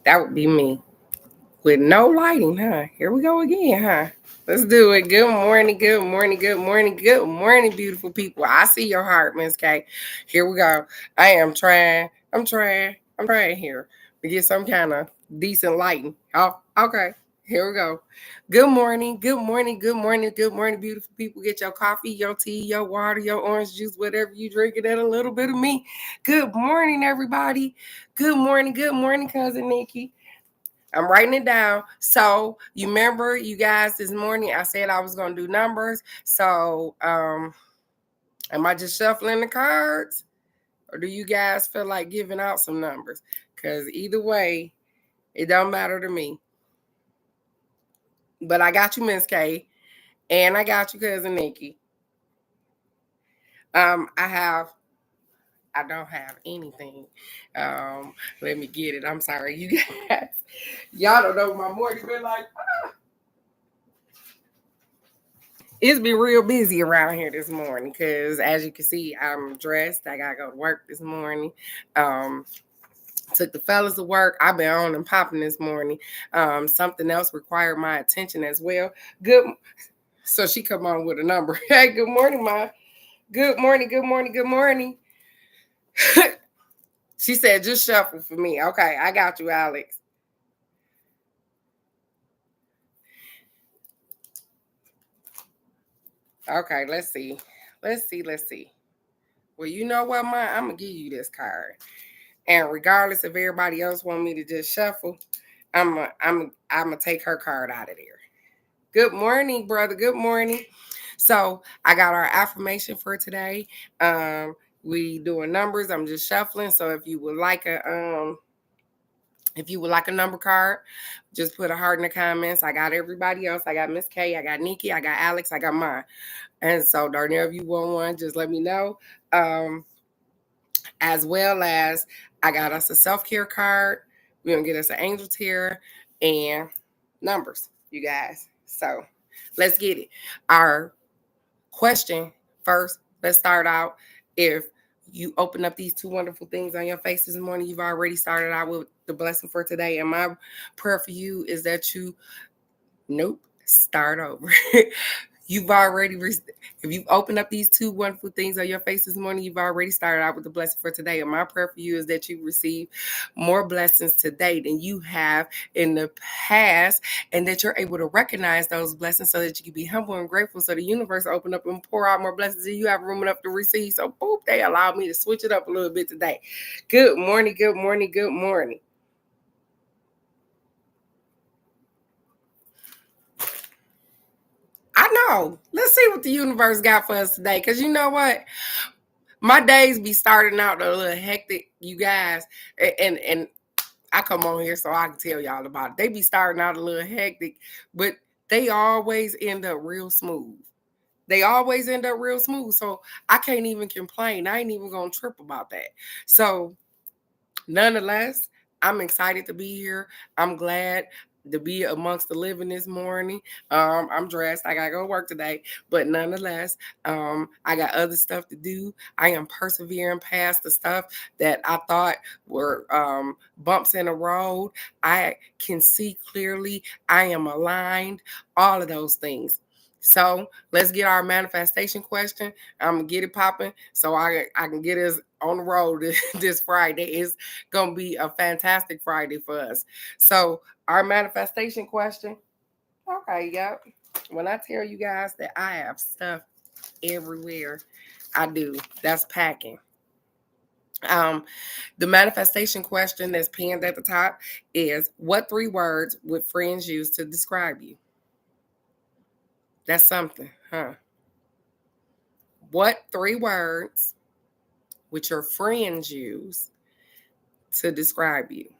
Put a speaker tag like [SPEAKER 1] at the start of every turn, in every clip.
[SPEAKER 1] That would be me with no lighting, huh? Here we go again, huh? Let's do it. Good morning, good morning, good morning, good morning, beautiful people. I see your heart, Miss K. Here we go. I am trying. I'm trying here to get some kind of decent lighting. Oh, okay. Here we go. Good morning, good morning, good morning, good morning, beautiful people. Get your coffee, your tea, your water, your orange juice, whatever you drinking, and a little bit of me. Good morning, everybody. Good morning, cousin Nikki. I'm writing it down. So you remember, you guys, this morning I said I was gonna do numbers. So am I just shuffling the cards, or do you guys feel like giving out some numbers? Because either way, it don't matter to me. But I got you, Miss K, and I got you, cousin Nikki. I don't have anything. Let me get it. I'm sorry, you guys. Y'all don't know my morning been like. It's been real busy around here this morning because, as you can see, I'm dressed. I gotta go to work this morning. Um, Took the fellas to work. I've been on and popping this morning. Something else required my attention as well. Good. So she come on with a number. Hey, good morning, Ma. Good morning. Good morning. Good morning. She said, just shuffle for me. Okay, I got you, Alex. Okay, let's see. Let's see. Well, you know what, Ma? I'm gonna give you this card. And regardless if everybody else want me to just shuffle, I'm gonna take her card out of there. Good morning, brother. Good morning. So I got our affirmation for today. We doing numbers. I'm just shuffling. So if you would like a number card, just put a heart in the comments. I got everybody else. I got Miss K, I got Nikki, I got Alex, I got mine. And so Darnell, if you want one, just let me know. As well as I got us a self-care card. We're gonna get us an angel tear and numbers, you guys. So let's get it. Our question first, let's start out. If you open up these two wonderful things on your face this morning, you've already started out with the blessing for today. And my prayer for you is that you, nope, start over. You've already, if you've opened up these two wonderful things on your face this morning, you've already started out with the blessing for today. And my prayer for you is that you receive more blessings today than you have in the past, and that you're able to recognize those blessings so that you can be humble and grateful. So the universe will open up and pour out more blessings than you have room enough to receive. So, boop, they allowed me to switch it up a little bit today. Good morning, good morning, good morning. I know. Let's see what the universe got for us today. Because you know what? My days be starting out a little hectic, you guys. And I come on here so I can tell y'all about it. They be starting out a little hectic, but they always end up real smooth. They always end up real smooth. So I can't even complain. I ain't even gonna trip about that. So nonetheless, I'm excited to be here. I'm glad to be amongst the living this morning. I'm dressed. I gotta go to work today, but nonetheless, I got other stuff to do. I am persevering past the stuff that I thought were bumps in the road. I can see clearly. I am aligned. All of those things. So let's get our manifestation question. I'm gonna get it popping so I can get us on the road this Friday. It's gonna be a fantastic Friday for us. So our manifestation question. Okay, yep. When I tell you guys that I have stuff everywhere, I do. That's packing. The manifestation question that's pinned at the top is, what three words would friends use to describe you? That's something, huh? What three words would your friends use to describe you?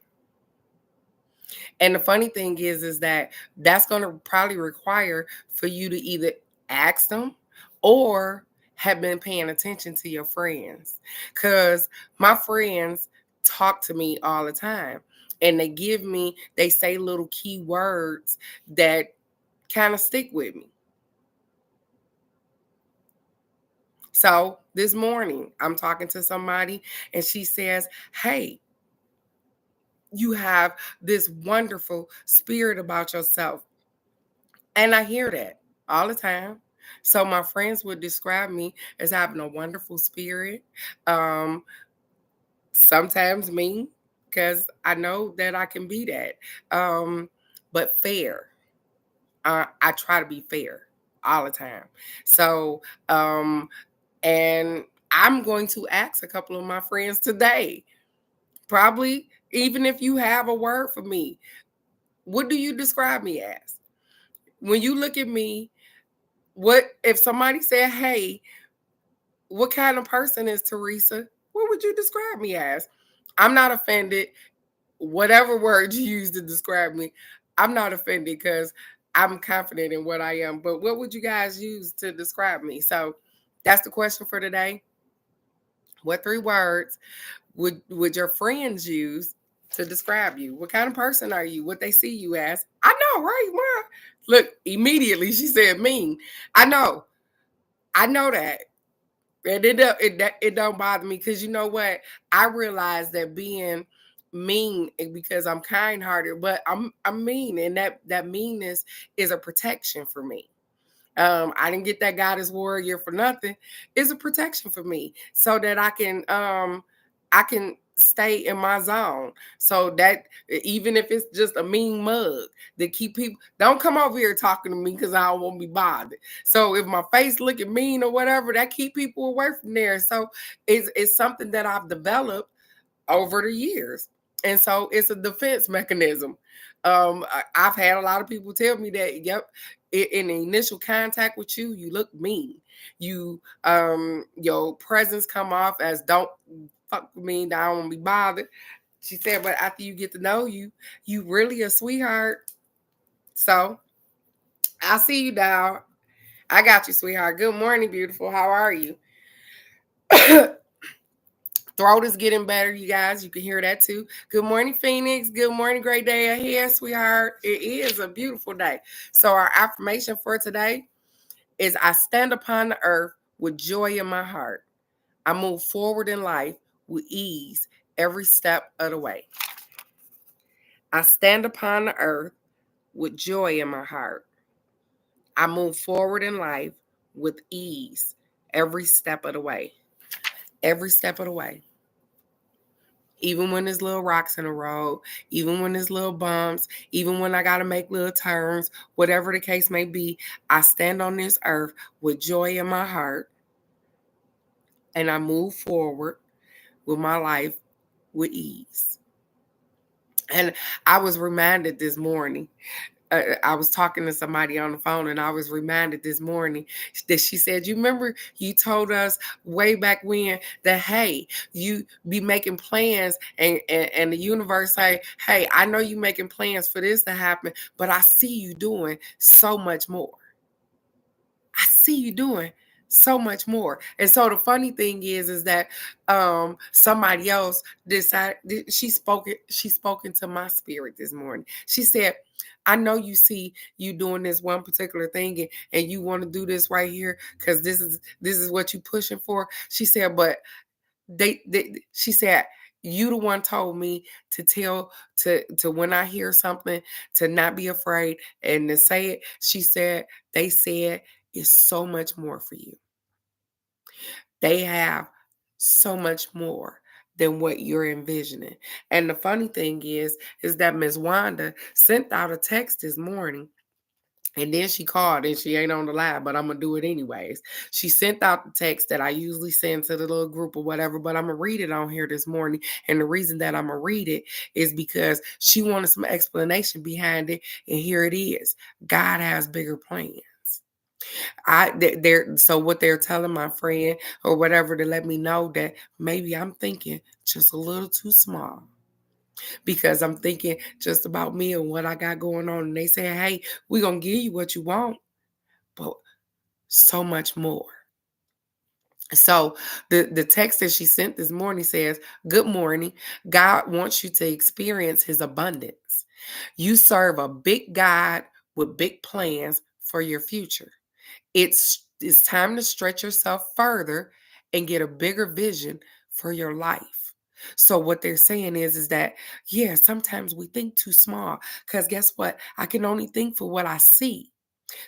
[SPEAKER 1] And the funny thing is that that's going to probably require for you to either ask them or have been paying attention to your friends. Because my friends talk to me all the time, and they say little key words that kind of stick with me. So this morning, I'm talking to somebody, and she says, "Hey, you have this wonderful spirit about yourself. And I hear that all the time. So my friends would describe me as having a wonderful spirit. Um, Sometimes mean, because I know that I can be that. But fair. I try to be fair all the time. So, and I'm going to ask a couple of my friends today, probably, even if you have a word for me, what do you describe me as? When you look at me, what if somebody said, "Hey, what kind of person is Teresa?" What would you describe me as? I'm not offended. Whatever word you use to describe me, I'm not offended because I'm confident in what I am. But what would you guys use to describe me? So that's the question for today. What three words would your friends use to describe you? What kind of person are you? What they see you as? I know, right? Well, look, immediately she said mean. I know. I know that. And it don't bother me because you know what? I realize that being mean because I'm kind hearted, but I'm mean, and that meanness is a protection for me. I didn't get that goddess warrior for nothing. It's a protection for me so that I can stay in my zone. So that even if it's just a mean mug that keep people don't come over here talking to me because I don't want to be bothered. So if my face looking mean or whatever, that keep people away from there. So it's something that I've developed over the years. And so it's a defense mechanism. I've had a lot of people tell me that, yep, in the initial contact with you, you look mean. Your presence come off as don't fuck with me, I don't want to be bothered. She said, but after you get to know you, you really a sweetheart. So I see you, dog. I got you, sweetheart. Good morning, beautiful. How are you? Throat is getting better, you guys. You can hear that too. Good morning, Phoenix. Good morning, great day ahead, sweetheart. It is a beautiful day. So, our affirmation for today is I stand upon the earth with joy in my heart. I move forward in life with ease every step of the way. I stand upon the earth with joy in my heart. I move forward in life with ease every step of the way. Every step of the way. Even when there's little rocks in the road, even when there's little bumps, even when I got to make little turns, whatever the case may be, I stand on this earth with joy in my heart and I move forward with my life with ease. And I was reminded this morning, I was talking to somebody on the phone and I was reminded this morning that she said, you remember you told us way back when that, hey, you be making plans and the universe say, hey, I know you making plans for this to happen, but I see you doing so much more. I see you doing so much more. And so the funny thing is that somebody else decided she spoke into my spirit this morning. She said, I know you see you doing this one particular thing and you want to do this right here because this is what you pushing for. She said, but she said you the one told me to tell to when I hear something to not be afraid and to say it. She said they said it's so much more for you. They have so much more than what you're envisioning. And the funny thing is that Miss Wanda sent out a text this morning and then she called and she ain't on the line, but I'm going to do it anyways. She sent out the text that I usually send to the little group or whatever, but I'm going to read it on here this morning. And the reason that I'm going to read it is because she wanted some explanation behind it. And here it is. God has bigger plans. So what they're telling my friend or whatever to let me know that maybe I'm thinking just a little too small because I'm thinking just about me and what I got going on. And they say, hey, we're going to give you what you want, but so much more. So the text that she sent this morning says, good morning. God wants you to experience his abundance. You serve a big God with big plans for your future. It's time to stretch yourself further and get a bigger vision for your life. So what they're saying is that, yeah, sometimes we think too small because guess what? I can only think for what I see.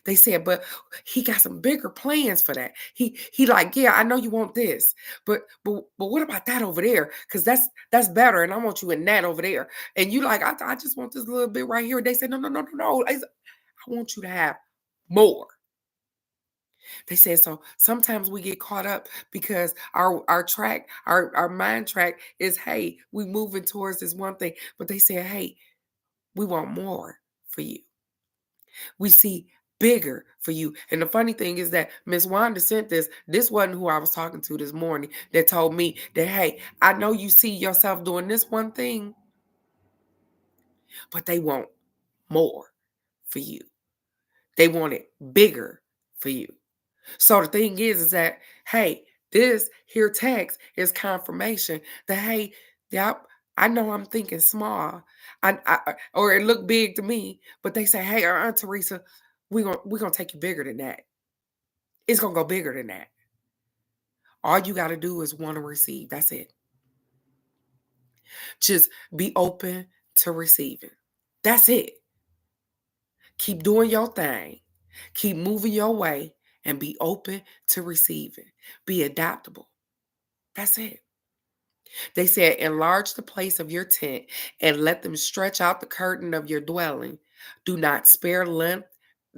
[SPEAKER 1] They said, but he got some bigger plans for that. He like, yeah, I know you want this, but what about that over there? Because that's better, and I want you in that over there. And you like, I just want this little bit right here. They said, no, no, no, no, no. I want you to have more. They said so sometimes we get caught up because our track, our mind track is, hey, we moving towards this one thing. But they said, hey, we want more for you. We see bigger for you. And the funny thing is that Miss Wanda sent this. This wasn't who I was talking to this morning that told me that, hey, I know you see yourself doing this one thing, but they want more for you. They want it bigger for you. So the thing is that, hey, this here text is confirmation that, hey, yep, I know I'm thinking small, or it looked big to me, but they say, hey, Aunt Teresa, we're gonna take you bigger than that. It's gonna go bigger than that. All you got to do is want to receive. That's it. Just be open to receiving. That's it. Keep doing your thing. Keep moving your way and be open to receiving. Be adaptable. That's it. They said, enlarge the place of your tent and let them stretch out the curtain of your dwelling. Do not spare length,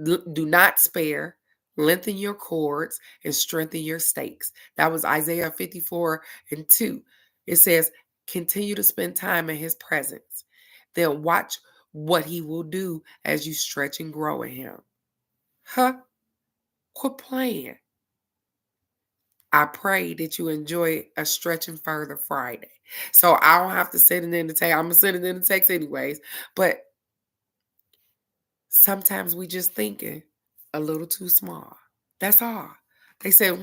[SPEAKER 1] do not spare, lengthen your cords and strengthen your stakes. That was Isaiah 54:2. It says, continue to spend time in his presence. Then watch what he will do as you stretch and grow in him. Huh? Quit playing. I pray that you enjoy a Stretching Further Friday. So I don't have to send it in the text. I'm going to send it in the text anyways. But sometimes we just thinking a little too small. That's all. They say,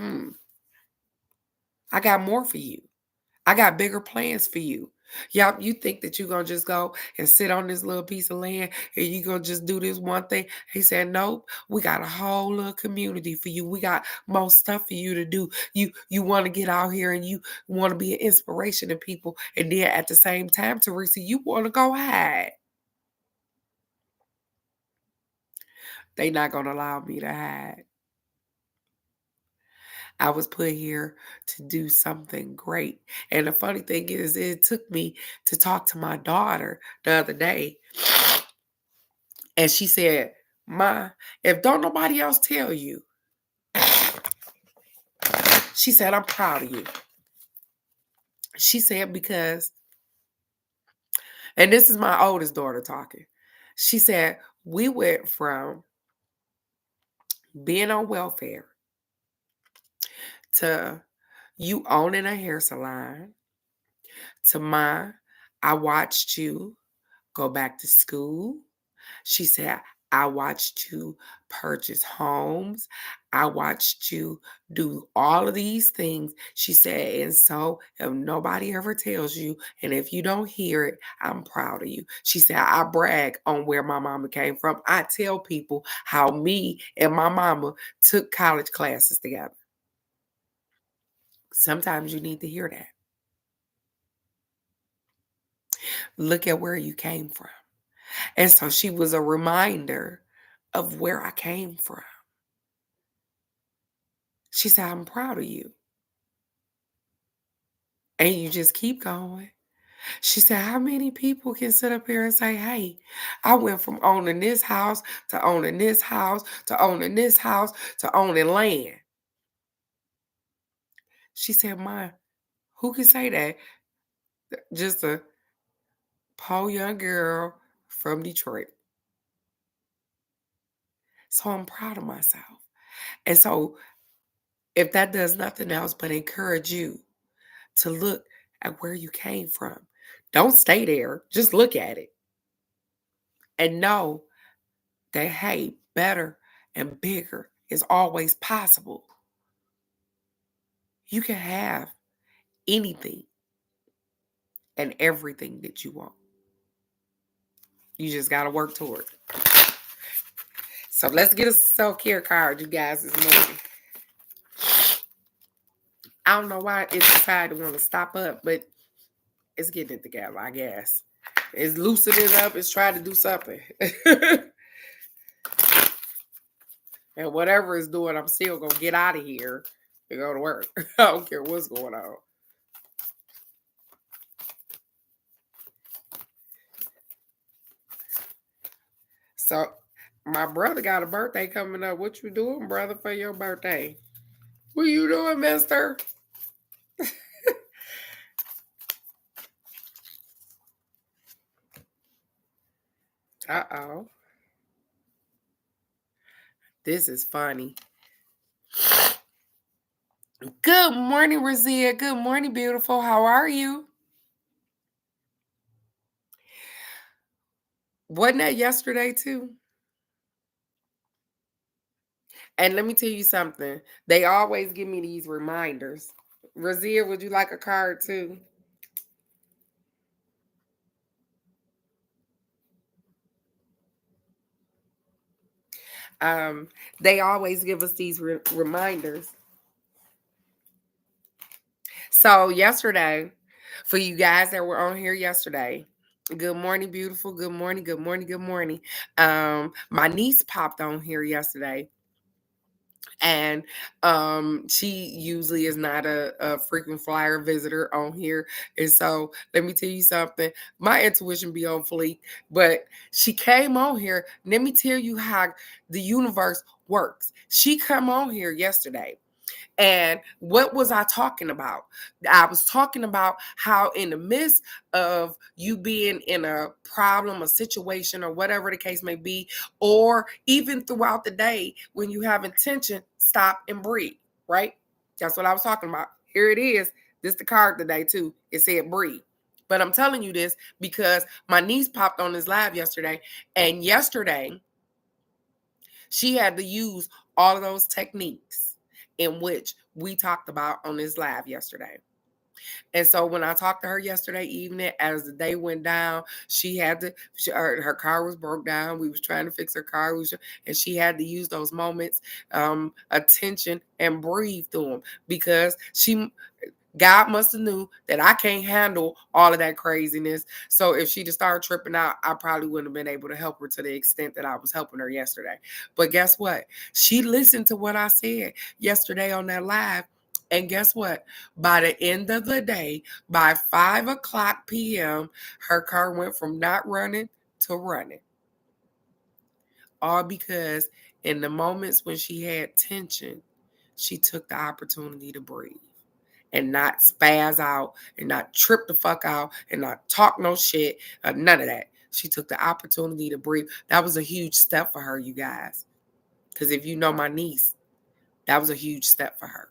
[SPEAKER 1] I got more for you. I got bigger plans for you. Y'all, you think that you're going to just go and sit on this little piece of land and you're going to just do this one thing? He said, nope, we got a whole little community for you. We got more stuff for you to do. You want to get out here and you want to be an inspiration to people. And then at the same time, Teresa, you want to go hide. They not going to allow me to hide. I was put here to do something great. And the funny thing is, it took me to talk to my daughter the other day. And she said, Ma, if don't nobody else tell you, she said, I'm proud of you. She said, because, and this is my oldest daughter talking. She said, we went from being on welfare to you owning a hair salon to I watched you go back to school. She said, I watched you purchase homes. I watched you do all of these things. She said, and so if nobody ever tells you, and if you don't hear it, I'm proud of you. She said, I brag on where my mama came from. I tell people how me and my mama took college classes together. Sometimes you need to hear that. Look at where you came from. And so she was a reminder of where I came from. She said, I'm proud of you. And you just keep going. She said, how many people can sit up here and say, hey, I went from owning this house to owning this house to owning this house to owning land? She said, Ma, who can say that? Just a poor young girl from Detroit. So I'm proud of myself. And so if that does nothing else but encourage you to look at where you came from, don't stay there. Just look at it and know that, hey, better and bigger is always possible. You can have anything and everything that you want. You just got to work toward it. So let's get a self-care card, you guys, this morning. I don't know why it decided to want to stop up, but It's getting it together, I guess. It's loosening it up. It's trying to do something. And whatever it's doing, I'm still going to get out of here and go to work. I don't care what's going on. So, my brother got a birthday coming up. What you doing, brother, for your birthday? What you doing, mister? Uh-oh. This is funny. Good morning, Razia. Good morning, beautiful. How are you? Wasn't that yesterday, too? And let me tell you something. They always give me these reminders. Razia, would you like a card, too? Um, they always give us these reminders. So yesterday, for you guys that were on here yesterday, good morning, beautiful. Good morning, good morning, good morning. My niece popped on here yesterday. And she usually is not a frequent flyer visitor on here. And so let me tell you something. My intuition be on fleek, but she came on here. Let me tell you how the universe works. She come on here yesterday, and what was I talking about? I was talking about how, in the midst of you being in a problem, a situation, or whatever the case may be, or even throughout the day, when you have intention, stop and breathe, right? That's what I was talking about. Here it is. This the card today, too. It said breathe. But I'm telling you this because my niece popped on this live yesterday, and yesterday she had to use all of those techniques in which we talked about on this live yesterday. And so when I talked to her yesterday evening, as the day went down, she had to, her car was broke down. We was trying to fix her car. And she had to use those moments, attention, and breathe through them because God must have knew that I can't handle all of that craziness. So if she'd have started tripping out, I probably wouldn't have been able to help her to the extent that I was helping her yesterday. But guess what? She listened to what I said yesterday on that live. And guess what? By the end of the day, by 5 o'clock p.m., her car went from not running to running. All because in the moments when she had tension, she took the opportunity to breathe and not spaz out and not trip the fuck out and not talk no shit, none of that. She took the opportunity to breathe. That was a huge step for her, you guys. Because if you know my niece, that was a huge step for her.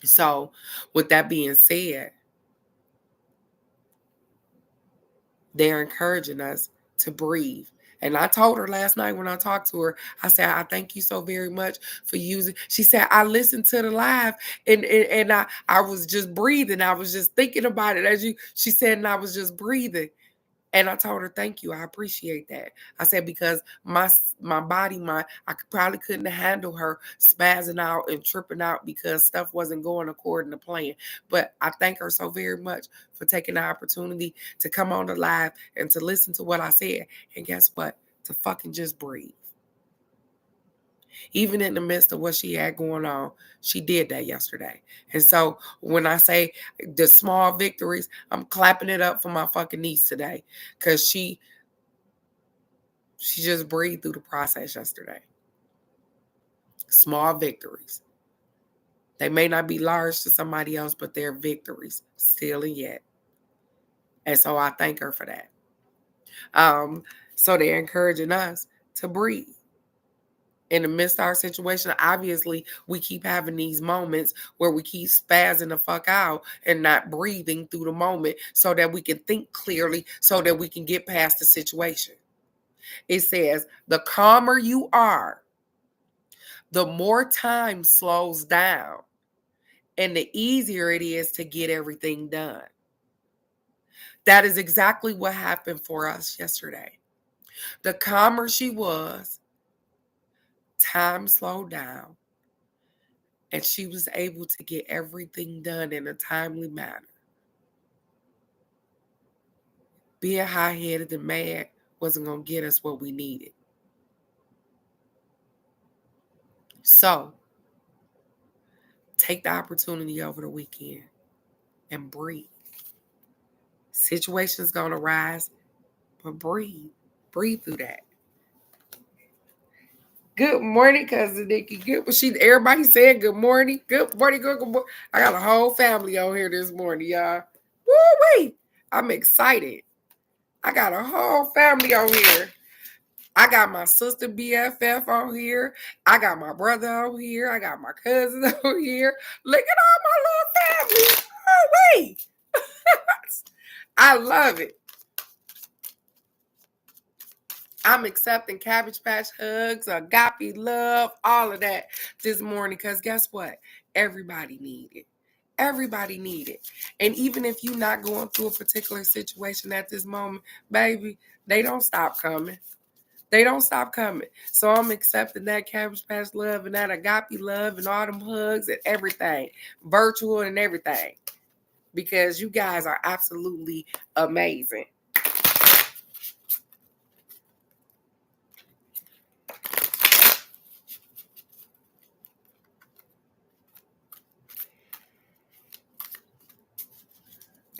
[SPEAKER 1] So, with that being said, they're encouraging us to breathe. And I told her last night when I talked to her, I said, I thank you so very much for using. She said, I listened to the live and I was just breathing. I was just thinking about it she said, and I was just breathing. And I told her, thank you. I appreciate that. I said, because my body, probably couldn't handle her spazzing out and tripping out because stuff wasn't going according to plan. But I thank her so very much for taking the opportunity to come on the live and to listen to what I said. And guess what? To fucking just breathe. Even in the midst of what she had going on, she did that yesterday. And so when I say the small victories, I'm clapping it up for my fucking niece today because she just breathed through the process yesterday. Small victories. They may not be large to somebody else, but they're victories still and yet. And so I thank her for that. So they're encouraging us to breathe. In the midst of our situation, obviously, we keep having these moments where we keep spazzing the fuck out and not breathing through the moment so that we can think clearly, so that we can get past the situation. It says, the calmer you are, the more time slows down and the easier it is to get everything done. That is exactly what happened for us yesterday. The calmer she was, time slowed down, and she was able to get everything done in a timely manner. being high-headed and mad wasn't going to get us what we needed. So, take the opportunity over the weekend and breathe. Situations going to rise, but breathe. Breathe through that. Good morning, Cousin Nikki. Everybody saying good morning. Good morning, good morning. I got a whole family on here this morning, y'all. Woo-wee. I'm excited. I got a whole family on here. I got my sister BFF on here. I got my brother on here. I got my cousin on here. Look at all my little family. Oh, wait. I love it. I'm accepting Cabbage Patch hugs, agape love, all of that this morning. Because guess what? Everybody need it. Everybody need it. And even if you're not going through a particular situation at this moment, baby, they don't stop coming. They don't stop coming. So I'm accepting that Cabbage Patch love and that agape love and all them hugs and everything, virtual and everything, because you guys are absolutely amazing.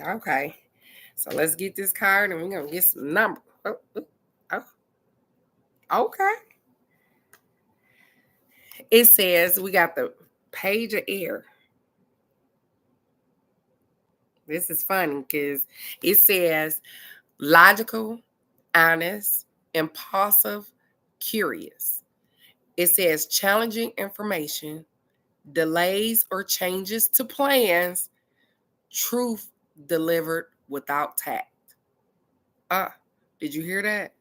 [SPEAKER 1] Okay. So let's get this card and we're going to get some numbers. Oh. Okay. It says we got the Page of Air. This is funny because it says logical, honest, impulsive, curious. It says challenging information, delays or changes to plans, truth delivered without tact. Did you hear that?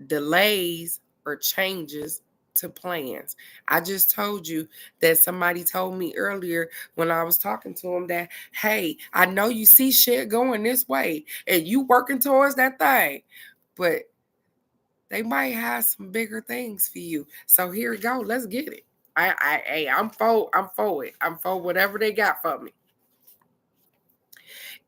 [SPEAKER 1] Delays or changes to plans. I just told you that somebody told me earlier when I was talking to him that, hey, I know you see shit going this way and you working towards that thing, but they might have some bigger things for you. So here we go. Let's get it. I'm for it. I'm for whatever they got for me.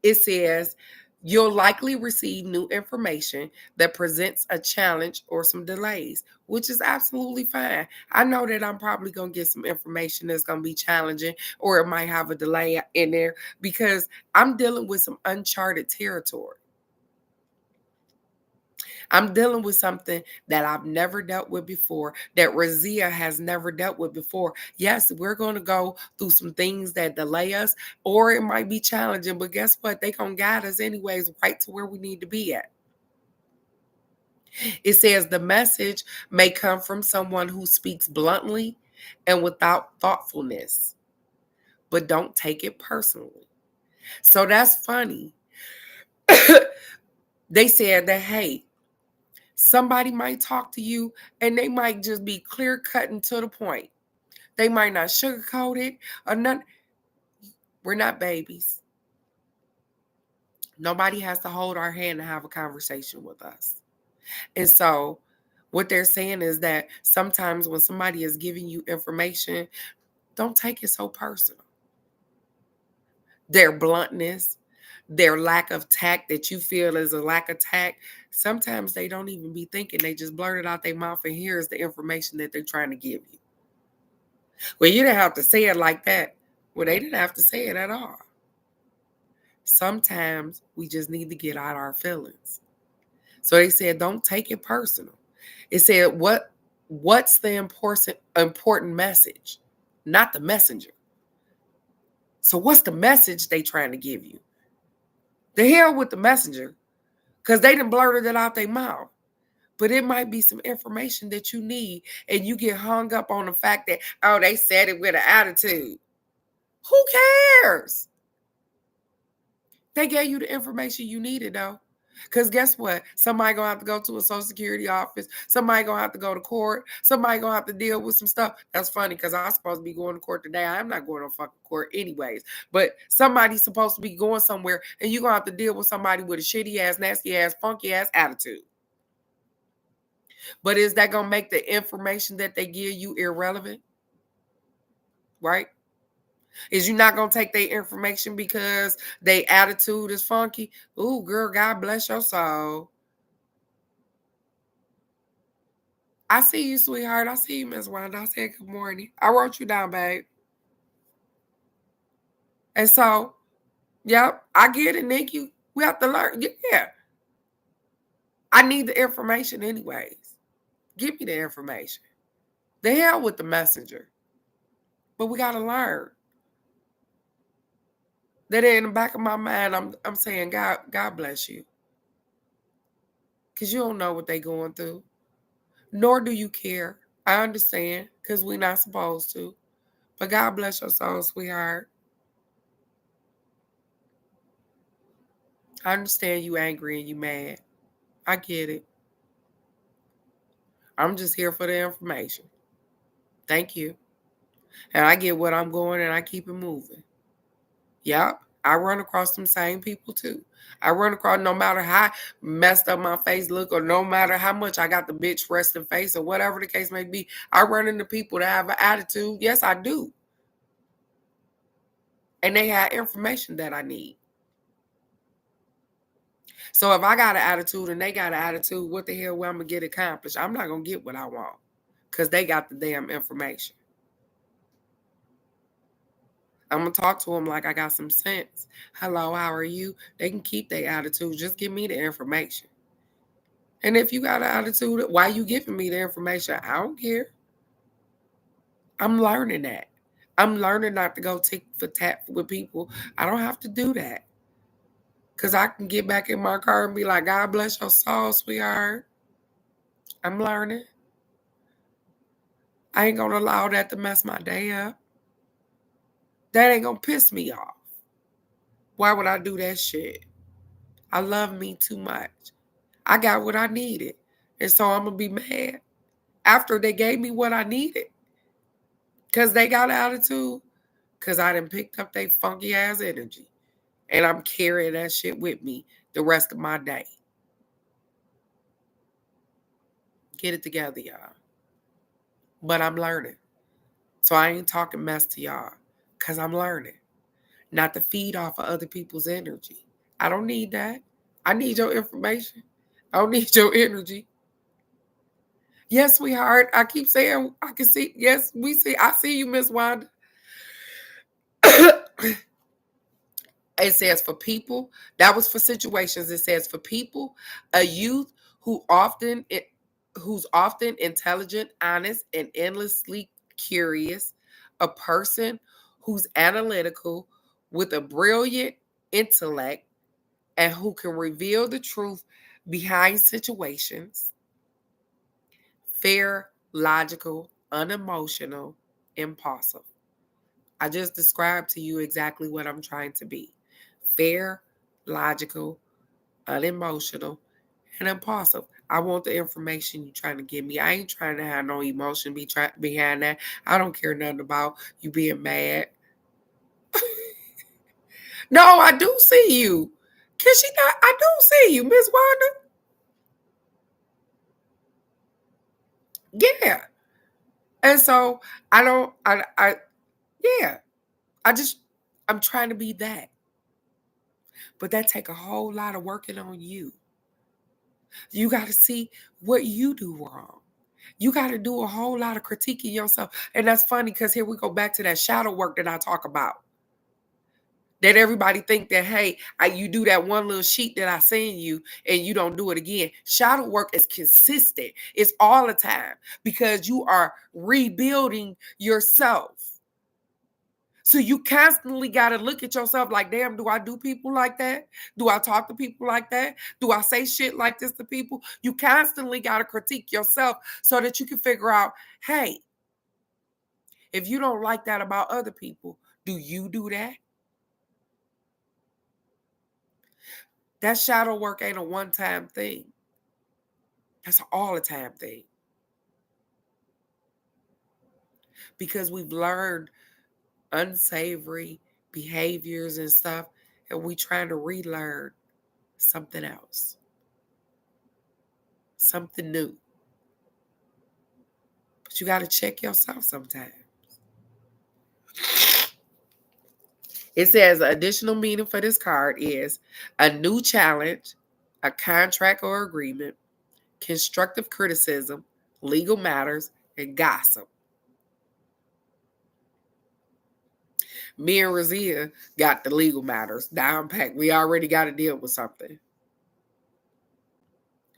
[SPEAKER 1] It says you'll likely receive new information that presents a challenge or some delays, which is absolutely fine. I know that I'm probably going to get some information that's going to be challenging or it might have a delay in there because I'm dealing with some uncharted territory. I'm dealing with something that I've never dealt with before, that Razia has never dealt with before. Yes, we're going to go through some things that delay us, or it might be challenging, but guess what? They're going to guide us anyways right to where we need to be at. It says the message may come from someone who speaks bluntly and without thoughtfulness, but don't take it personally. So that's funny. They said that, hey, somebody might talk to you and they might just be clear cut and to the point. They might not sugarcoat it or none. We're not babies. Nobody has to hold our hand and have a conversation with us. And so what they're saying is that sometimes when somebody is giving you information, don't take it so personal. Their bluntness, their lack of tact that you feel is a lack of tact, sometimes they don't even be thinking. They just blurt it out their mouth and here's the information that they're trying to give you. Well, you didn't have to say it like that. Well, they didn't have to say it at all. Sometimes we just need to get out our feelings. So they said, don't take it personal. It said, what's the important message? Not the messenger. So what's the message they trying to give you? The hell with the messenger, because they done blurted it out their mouth. But it might be some information that you need, and you get hung up on the fact that, oh, they said it with an attitude. Who cares? They gave you the information you needed, though. Because guess what? Somebody going to have to go to a Social Security office. Somebody going to have to go to court. Somebody going to have to deal with some stuff. That's funny because I'm supposed to be going to court today. I'm not going to fucking court anyways. But somebody's supposed to be going somewhere, and you're going to have to deal with somebody with a shitty-ass, nasty-ass, funky-ass attitude. But is that going to make the information that they give you irrelevant? Right? Is you not going to take their information because their attitude is funky? Ooh, girl, God bless your soul. I see you, sweetheart. I see you, Miss Wanda. I said good morning. I wrote you down, babe. And so, yep, I get it, Nikki. We have to learn. Yeah. I need the information anyways. Give me the information. The hell with the messenger. But we got to learn. That in the back of my mind, I'm saying, God bless you. Because you don't know what they going through. Nor do you care. I understand, because we're not supposed to. But God bless your soul, sweetheart. I understand you angry and you mad. I get it. I'm just here for the information. Thank you. And I get what I'm going and I keep it moving. Yep. I run across them same people too. I run across no matter how messed up my face look or no matter how much I got the bitch resting face or whatever the case may be. I run into people that have an attitude. Yes, I do. And they have information that I need. So if I got an attitude and they got an attitude, what the hell will I'm going to get accomplished? I'm not going to get what I want because they got the damn information. I'm going to talk to them like I got some sense. Hello, how are you? They can keep their attitude. Just give me the information. And if you got an attitude, why you giving me the information? I don't care. I'm learning that. I'm learning not to go tick for tat with people. I don't have to do that. Because I can get back in my car and be like, God bless your soul, sweetheart. I'm learning. I ain't going to allow that to mess my day up. That ain't going to piss me off. Why would I do that shit? I love me too much. I got what I needed. And so I'm going to be mad after they gave me what I needed. Because they got an attitude. Because I done picked up their funky ass energy. And I'm carrying that shit with me the rest of my day. Get it together, y'all. But I'm learning. So I ain't talking mess to y'all. Because I'm learning. Not to feed off of other people's energy. I don't need that. I need your information. I don't need your energy. Yes, sweetheart. I keep saying I can see. Yes, we see. I see you, Miss Wanda. It says for people. That was for situations. It says for people, a youth who's often intelligent, honest, and endlessly curious, a person who's analytical with a brilliant intellect and who can reveal the truth behind situations, fair, logical, unemotional, impulsive. I just described to you exactly what I'm trying to be. Fair, logical, unemotional, and impulsive. I want the information you're trying to give me. I ain't trying to have no emotion behind that. I don't care nothing about you being mad. No, I do see you. I do see you, Miss Wanda. Yeah. And so yeah, I'm trying to be that. But that take a whole lot of working on you. You got to see what you do wrong. You got to do a whole lot of critiquing yourself. And that's funny because here we go back to that shadow work that I talk about. That everybody think that, hey, you do that one little sheet that I send you and you don't do it again. Shadow work is consistent. It's all the time because you are rebuilding yourself. So you constantly got to look at yourself like, damn, do I do people like that? Do I talk to people like that? Do I say shit like this to people? You constantly got to critique yourself so that you can figure out, hey, if you don't like that about other people, do you do that? That shadow work ain't a one-time thing. That's an all-the-time thing. Because we've learned unsavory behaviors and stuff, and we trying to relearn something else. Something new. But you got to check yourself sometimes. It says additional meaning for this card is a new challenge, a contract or agreement, constructive criticism, legal matters, and gossip. Me and Razia got the legal matters down packed. We already got to deal with something.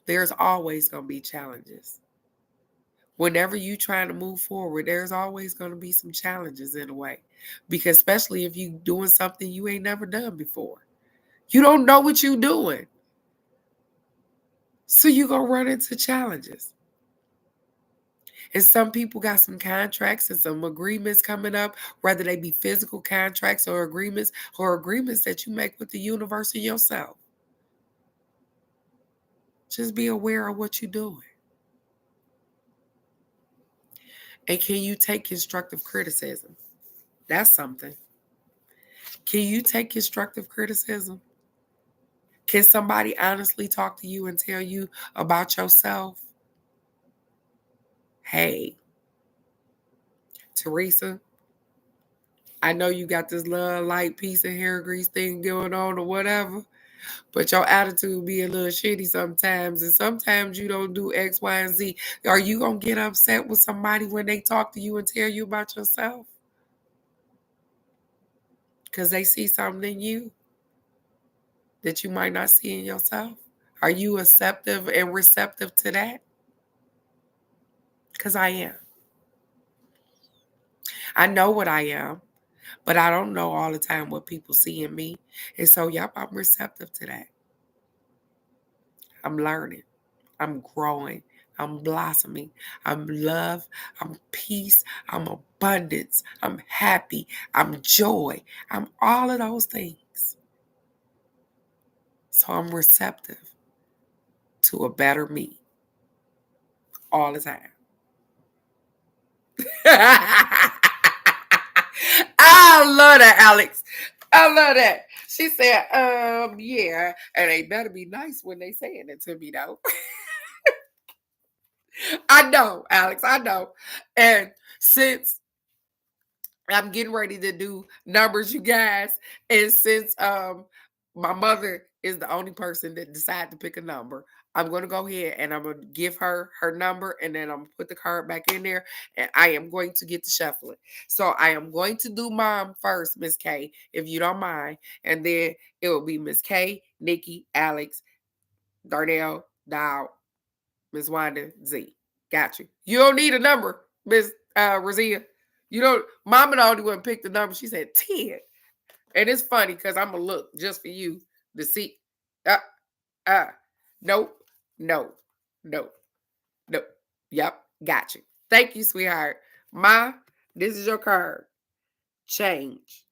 [SPEAKER 1] There's always going to be challenges. Whenever you trying to move forward, there's always going to be some challenges in a way. Because especially if you doing something you ain't never done before. You don't know what you're doing. So you're going to run into challenges. And some people got some contracts and some agreements coming up, whether they be physical contracts or agreements that you make with the universe and yourself. Just be aware of what you're doing. And can you take constructive criticism? That's something. Can you take constructive criticism? Can somebody honestly talk to you and tell you about yourself? Hey, Teresa, I know you got this little light piece of hair grease thing going on or whatever, but your attitude be a little shitty sometimes, and sometimes you don't do X, Y, and Z. Are you going to get upset with somebody when they talk to you and tell you about yourself? Because they see something in you that you might not see in yourself? Are you acceptive and receptive to that? Because I am. I know what I am, but I don't know all the time what people see in me. And so, yep, I'm receptive to that. I'm learning. I'm growing. I'm blossoming. I'm love. I'm peace. I'm abundance. I'm happy. I'm joy. I'm all of those things. So I'm receptive to a better me all the time. I love that, Alex. I love that. She said, yeah, and they better be nice when they saying it to me, though. I know, Alex, I know. And since I'm getting ready to do numbers, you guys, and since my mother is the only person that decided to pick a number, I'm going to go ahead and I'm going to give her her number, and then I'm going to put the card back in there, and I am going to get to shuffling. So I am going to do mom first, Miss K, if you don't mind, and then it will be Miss K, Nikki, Alex, Darnell, Dow, Miss Wanda, Z. Got you. You don't need a number, Miss Razia. You don't. Mama the only one picked the number. She said 10. And it's funny because I'm going to look just for you to see. Uh, uh, nope, no, no, no. Yep, got you. Thank you, sweetheart. Ma, this is your card. Change.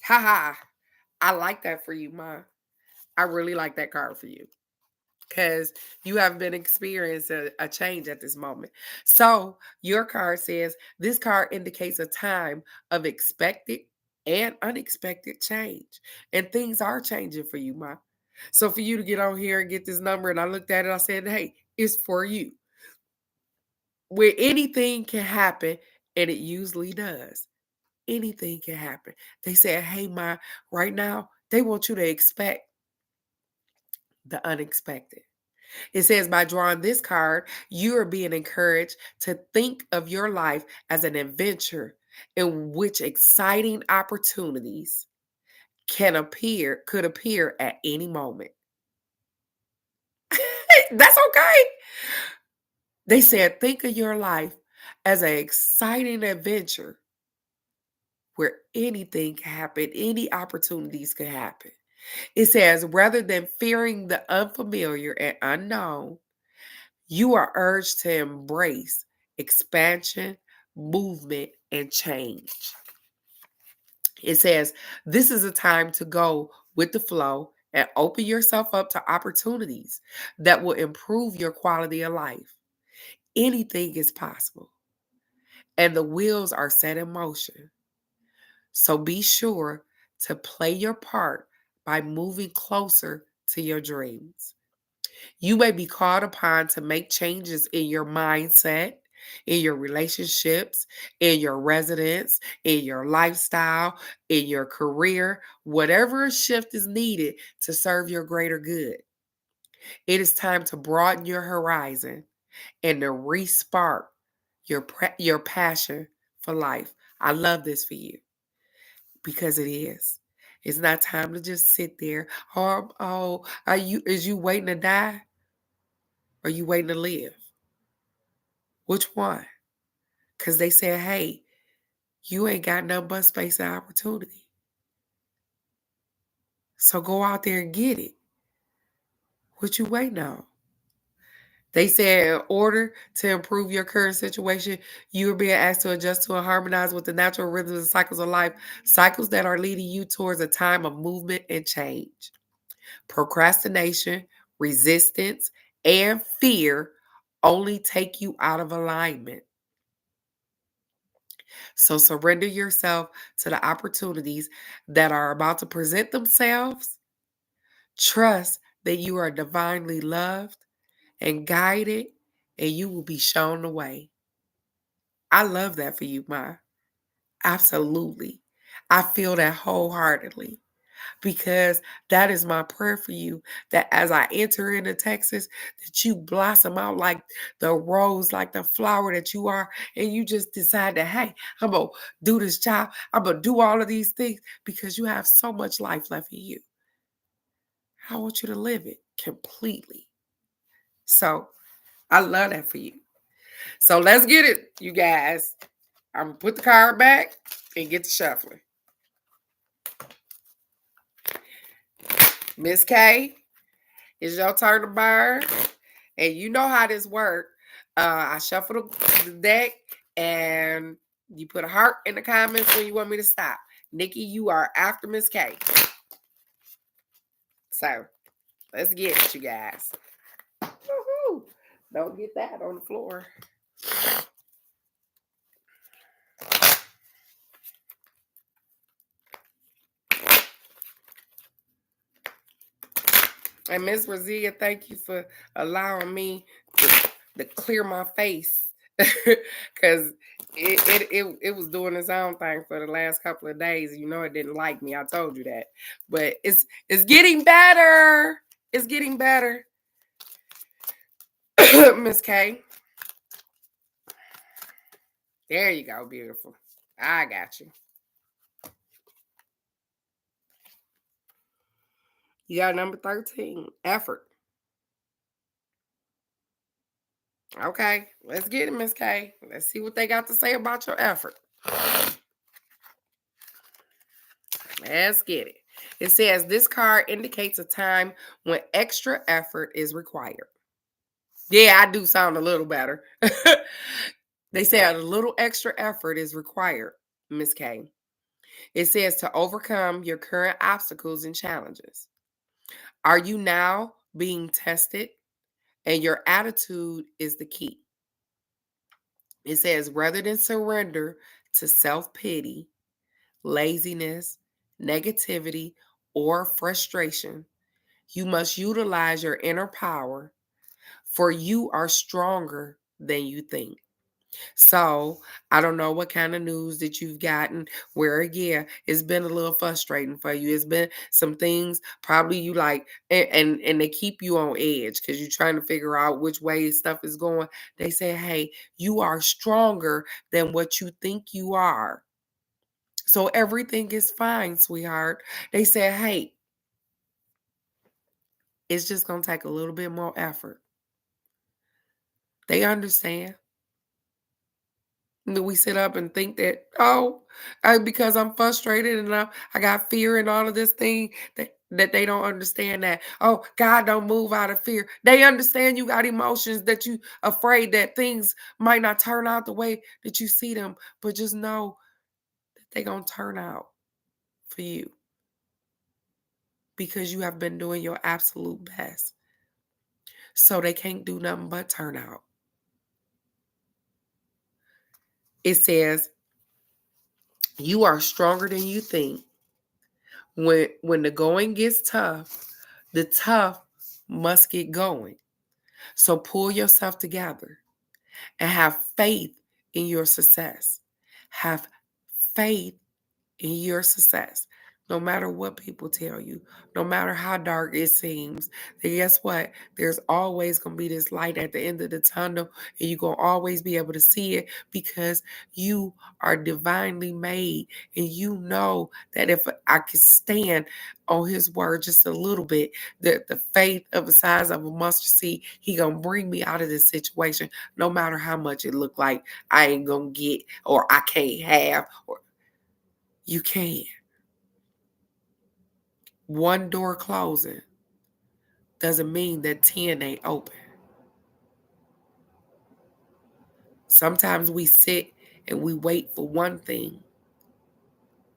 [SPEAKER 1] Ha ha. I like that for you, Ma. I really like that card for you, because you have been experiencing a change at this moment. So your card says this card indicates a time of expected and unexpected change. And things are changing for you, Ma. So for you to get on here and get this number, and I looked at it, I said, hey, it's for you. Where anything can happen, and it usually does. Anything can happen. They said, hey, Ma, right now, they want you to expect the unexpected. It says by drawing this card, you are being encouraged to think of your life as an adventure in which exciting opportunities could appear at any moment. That's okay. They said think of your life as an exciting adventure where anything can happen, any opportunities can happen. It says rather than fearing the unfamiliar and unknown, you are urged to embrace expansion, movement, and change. It says this is a time to go with the flow and open yourself up to opportunities that will improve your quality of life. Anything is possible, and the wheels are set in motion. So be sure to play your part by moving closer to your dreams. You may be called upon to make changes in your mindset, in your relationships, in your residence, in your lifestyle, in your career, whatever shift is needed to serve your greater good. It is time to broaden your horizon and to re-spark your passion for life. I love this for you because it is. It's not time to just sit there. Is you waiting to die? Or are you waiting to live? Which one? Because they said, hey, you ain't got nothing but space and opportunity. So go out there and get it. What you waiting on? They said in order to improve your current situation, you are being asked to adjust to and harmonize with the natural rhythms and cycles of life, cycles that are leading you towards a time of movement and change. Procrastination, resistance, and fear only take you out of alignment. So surrender yourself to the opportunities that are about to present themselves. Trust that you are divinely loved and guided, and you will be shown the way. I love that for you, Ma. Absolutely. I feel that wholeheartedly because that is my prayer for you, that as I enter into Texas, that you blossom out like the rose, like the flower that you are, and you just decide that, hey, I'm going to do this job. I'm going to do all of these things because you have so much life left in you. I want you to live it completely. So I love that for you. So let's get it, you guys. I'm going to put the card back and get to shuffling. Miss K, it's your turn to burn. And you know how this works. I shuffle the deck and you put a heart in the comments when you want me to stop. Nikki, you are after Miss K. So let's get it, you guys. Woo-hoo. Don't get that on the floor. And Miss Razia, thank you for allowing me to clear my face because it was doing its own thing for the last couple of days. You know, it didn't like me. I told you that, but it's getting better. It's getting better, Miss K. There you go, beautiful. I got you. You got number 13, effort. Okay, let's get it, Miss K. Let's see what they got to say about your effort. Let's get it. It says this card indicates a time when extra effort is required. Yeah, I do sound a little better. They said a little extra effort is required, Miss K. It says to overcome your current obstacles and challenges. Are you now being tested? And your attitude is the key. It says rather than surrender to self pity, laziness, negativity, or frustration, you must utilize your inner power, for you are stronger than you think. So I don't know what kind of news that you've gotten where, yeah, it's been a little frustrating for you. It's been some things probably you like, and they keep you on edge because you're trying to figure out which way stuff is going. They say, hey, you are stronger than what you think you are. So everything is fine, sweetheart. They say, hey, it's just going to take a little bit more effort. They understand. We sit up and think that, because I'm frustrated and I got fear and all of this thing that they don't understand that, oh, God don't move out of fear. They understand you got emotions that you afraid that things might not turn out the way that you see them, but just know that they going to turn out for you because you have been doing your absolute best. So they can't do nothing but turn out. It says, you are stronger than you think. When the going gets tough, the tough must get going. So pull yourself together. and have faith in your success. Have faith in your success. No matter what people tell you, no matter how dark it seems, then guess what? There's always going to be this light at the end of the tunnel, and you're going to always be able to see it because you are divinely made. And you know that if I could stand on his word just a little bit, that the faith of the size of a mustard seed, he going to bring me out of this situation, no matter how much it look like I ain't going to get or I can't have, or you can. One door closing doesn't mean that 10 ain't open. Sometimes we sit and we wait for one thing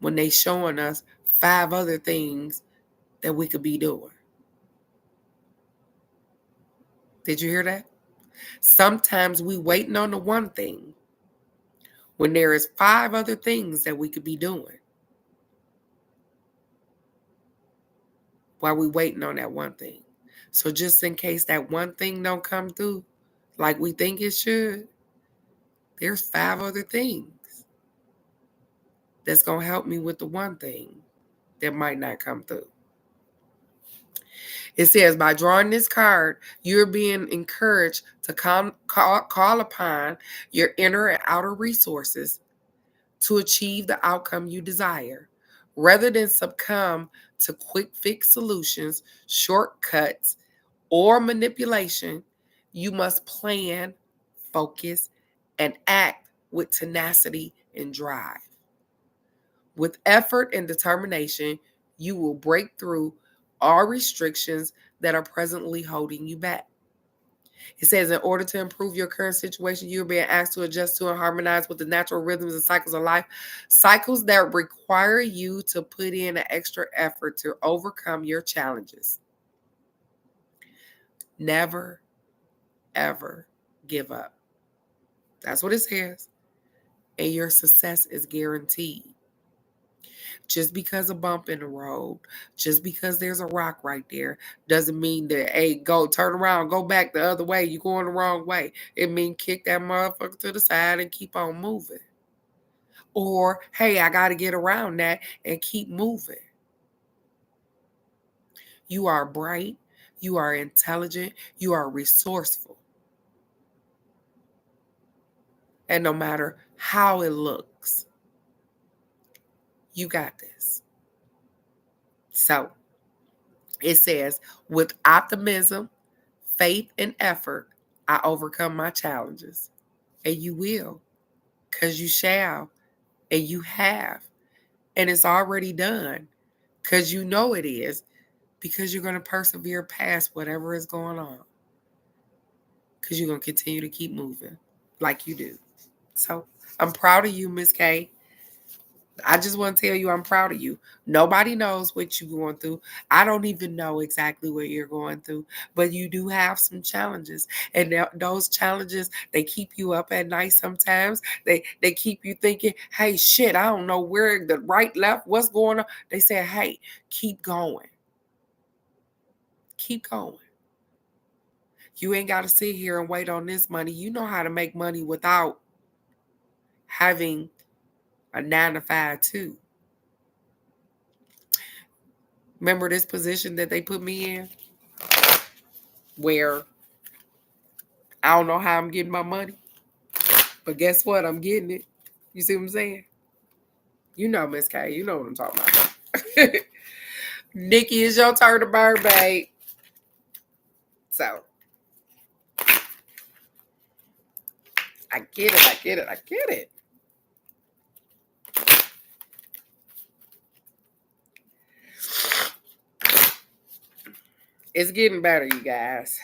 [SPEAKER 1] when they showing us 5 other things that we could be doing. Did you hear that? Sometimes we waiting on the one thing when there is 5 other things that we could be doing. While we waiting on that one thing. So just in case that one thing don't come through like we think it should, there's 5 other things that's going to help me with the one thing that might not come through. It says, by drawing this card, you're being encouraged to call upon your inner and outer resources to achieve the outcome you desire. Rather than succumb to quick fix solutions, shortcuts, or manipulation, you must plan, focus, and act with tenacity and drive. With effort and determination, you will break through all restrictions that are presently holding you back. It says, in order to improve your current situation, you're being asked to adjust to and harmonize with the natural rhythms and cycles of life, cycles that require you to put in an extra effort to overcome your challenges. Never, ever give up. That's what it says. And your success is guaranteed. Just because a bump in the road, just because there's a rock right there, doesn't mean that, hey, go turn around, go back the other way. You're going the wrong way. It means kick that motherfucker to the side and keep on moving. Or, hey, I got to get around that and keep moving. You are bright. You are intelligent. You are resourceful. And no matter how it looks, you got this. So it says, with optimism, faith, and effort, I overcome my challenges. And you will, because you shall, and you have. And it's already done, because you know it is, because you're going to persevere past whatever is going on. Because you're going to continue to keep moving like you do. So I'm proud of you, Miss K. I just want to tell you I'm proud of you. Nobody knows what you're going through. I don't even know exactly what you're going through, but you do have some challenges. And those challenges, they keep you up at night sometimes. They keep you thinking, hey, shit, I don't know where the right, left, what's going on. They say, hey, keep going. Keep going. You ain't got to sit here and wait on this money. You know how to make money without having a 9-to-5 too. Remember this position that they put me in where I don't know how I'm getting my money, but guess what? I'm getting it. You see what I'm saying? You know, Miss K, you know what I'm talking about. Nikki, it's your turn to burn, babe. So, I get it. It's getting better, you guys.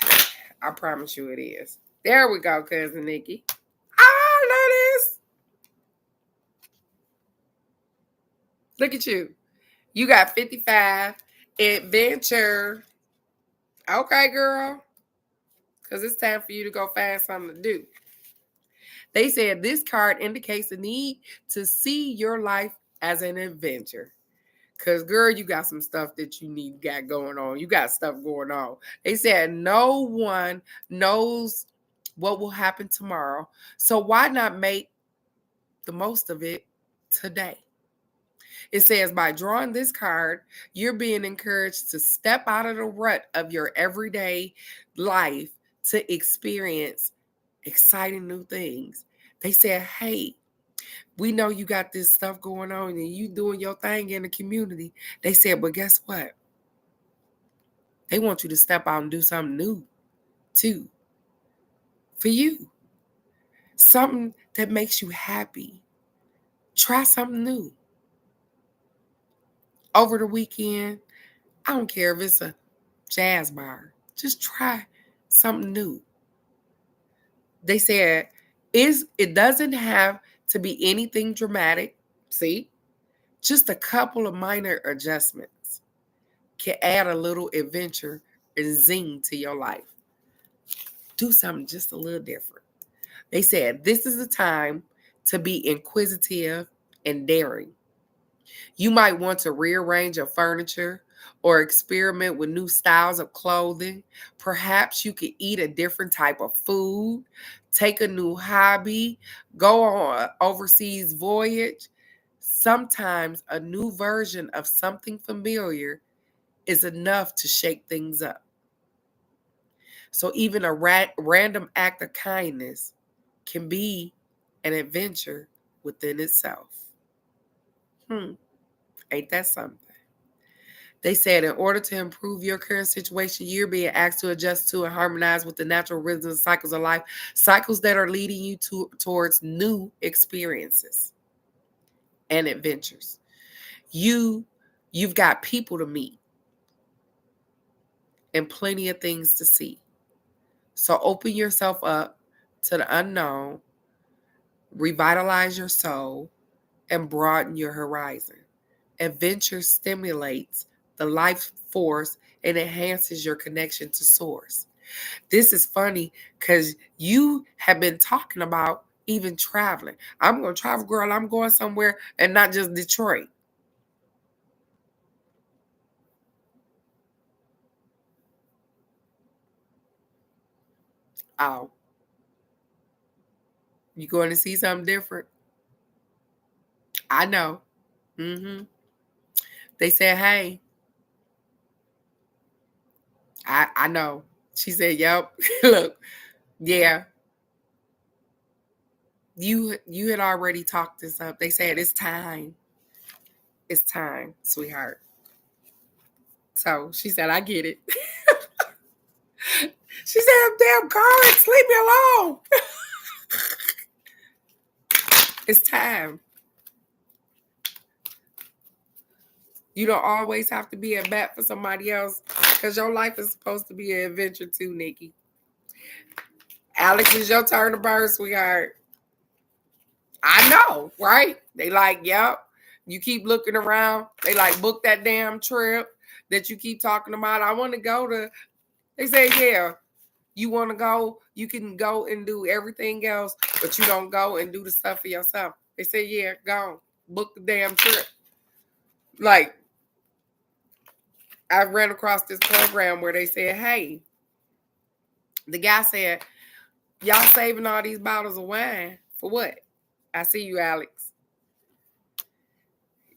[SPEAKER 1] I promise you it is. There we go, cousin Nikki. I love this. Look at you. You got 55 adventure. Okay, girl. Because it's time for you to go find something to do. They said this card indicates the need to see your life as an adventure. Because, girl, you got some stuff that you got going on. You got stuff going on. They said no one knows what will happen tomorrow. So why not make the most of it today? It says by drawing this card, you're being encouraged to step out of the rut of your everyday life to experience exciting new things. They said, hey, we know you got this stuff going on and you doing your thing in the community. They said, but guess what? They want you to step out and do something new too for you. Something that makes you happy. Try something new. Over the weekend, I don't care if it's a jazz bar. Just try something new. They said it doesn't have to be anything dramatic. See? Just a couple of minor adjustments can add a little adventure and zing to your life. Do something just a little different. They said this is the time to be inquisitive and daring. You might want to rearrange your furniture or experiment with new styles of clothing. Perhaps you could eat a different type of food, take a new hobby, go on an overseas voyage. Sometimes a new version of something familiar is enough to shake things up. So even a random act of kindness can be an adventure within itself. Ain't that something? They said in order to improve your current situation, you're being asked to adjust to and harmonize with the natural rhythms and cycles of life, cycles that are leading you towards new experiences and adventures. You've got people to meet and plenty of things to see. So open yourself up to the unknown, revitalize your soul, and broaden your horizon. Adventure stimulates the life force and enhances your connection to source. This is funny because you have been talking about even traveling. I'm going to travel, girl. I'm going somewhere and not just Detroit. Oh, you going to see something different? I know. They said, hey, I know. She said, yep. Look, yeah, you had already talked this up. They said it's time. It's time, sweetheart. So she said, I get it. She said, damn cards, leave me alone. It's time. You don't always have to be a bat for somebody else because your life is supposed to be an adventure too, Nikki. Alex, it's your turn to burn, sweetheart. I know, right? They like, yep. You keep looking around. They like, book that damn trip that you keep talking about. I want to go to. They say, yeah, you want to go. You can go and do everything else, but you don't go and do the stuff for yourself. They say, yeah, go. Book the damn trip. Like, I ran across this program where they said, hey, the guy said, y'all saving all these bottles of wine for what? I see you, Alex.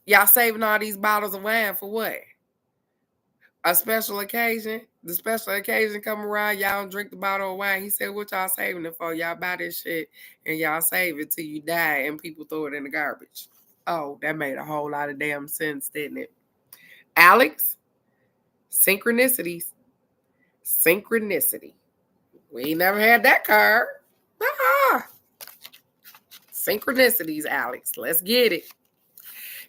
[SPEAKER 1] Y'all saving all these bottles of wine for what? A special occasion. The special occasion come around, y'all don't drink the bottle of wine. He said, what y'all saving it for? Y'all buy this shit and y'all save it till you die and people throw it in the garbage. Oh, that made a whole lot of damn sense, didn't it? Alex, synchronicities. Synchronicity. We ain't never had that card. Synchronicities, Alex. Let's get it.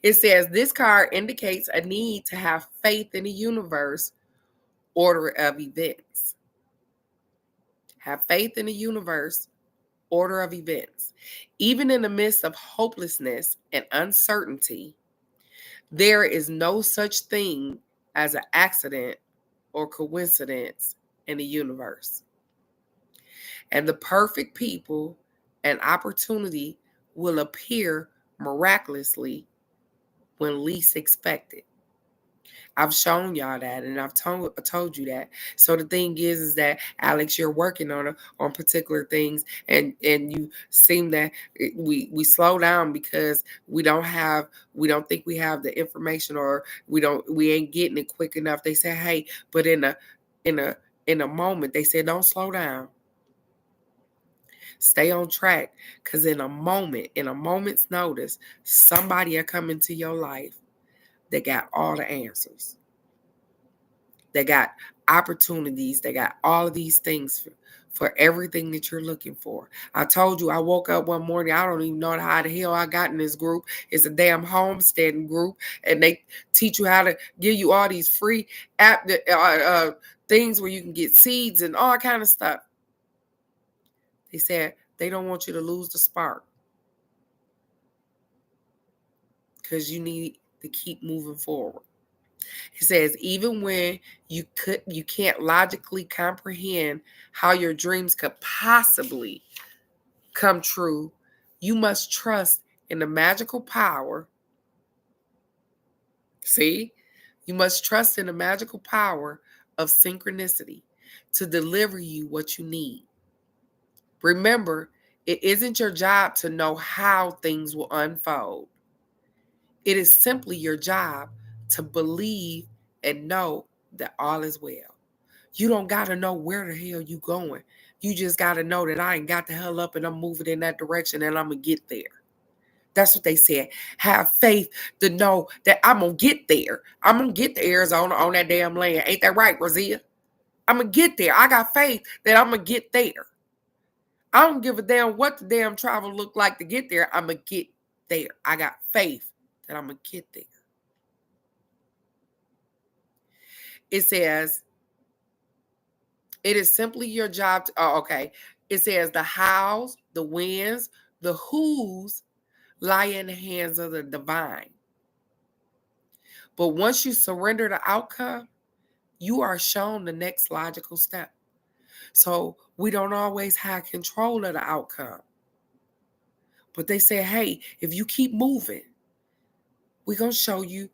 [SPEAKER 1] It says this card indicates a need to have faith in the universe order of events. Have faith in the universe order of events. Even in the midst of hopelessness and uncertainty, there is no such thing as an accident or coincidence in the universe. And the perfect people and opportunity will appear miraculously when least expected. I've shown y'all that, and I've told you that. So the thing is that Alex, you're working on particular things, and you seem that we slow down because we don't think we have the information, or we ain't getting it quick enough. They say, hey, but in a moment, they said, don't slow down. Stay on track, because in a moment's notice, somebody will come into your life that got all the answers. They got opportunities. They got all of these things for everything that you're looking for. I told you, I woke up one morning. I don't even know how the hell I got in this group. It's a damn homesteading group, and they teach you how to give you all these free things where you can get seeds and all kind of stuff. They said they don't want you to lose the spark, because you need to keep moving forward. It says, even when you can't logically comprehend how your dreams could possibly come true, you must trust in the magical power. See? You must trust in the magical power of synchronicity to deliver you what you need. Remember, it isn't your job to know how things will unfold. It is simply your job to believe and know that all is well. You don't got to know where the hell you going. You just got to know that I ain't got the hell up and I'm moving in that direction and I'm going to get there. That's what they said. Have faith to know that I'm going to get there. I'm going to get to Arizona on that damn land. Ain't that right, Brazil? I'm going to get there. I got faith that I'm going to get there. I don't give a damn what the damn travel look like to get there. I'm going to get there. I got faith that I'm going to get there. It says, it is simply your job to, it says the hows, the whens, the whos lie in the hands of the divine. But once you surrender the outcome, you are shown the next logical step. So we don't always have control of the outcome. But they say, hey, if you keep moving, we're going to show you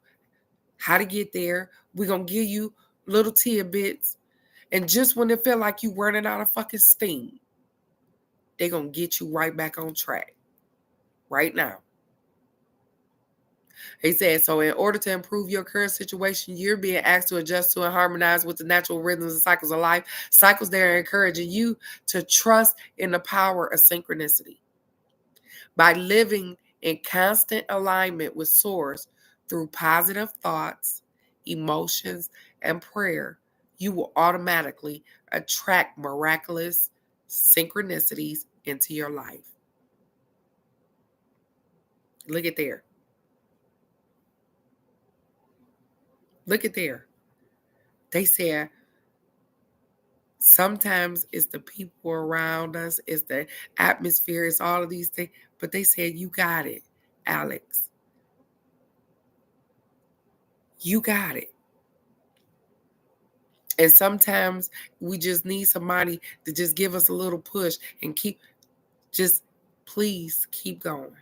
[SPEAKER 1] how to get there. We're going to give you little tidbits. And just when it feel like you running out of fucking steam, they're going to get you right back on track. Right now. They said, so in order to improve your current situation, you're being asked to adjust to and harmonize with the natural rhythms and cycles of life. Cycles that are encouraging you to trust in the power of synchronicity. By living in constant alignment with Source through positive thoughts, emotions, and prayer, you will automatically attract miraculous synchronicities into your life. Look at there. Look at there. They said sometimes it's the people around us, it's the atmosphere, it's all of these things. But they said, you got it, Alex. You got it. And sometimes we just need somebody to just give us a little push and please keep going.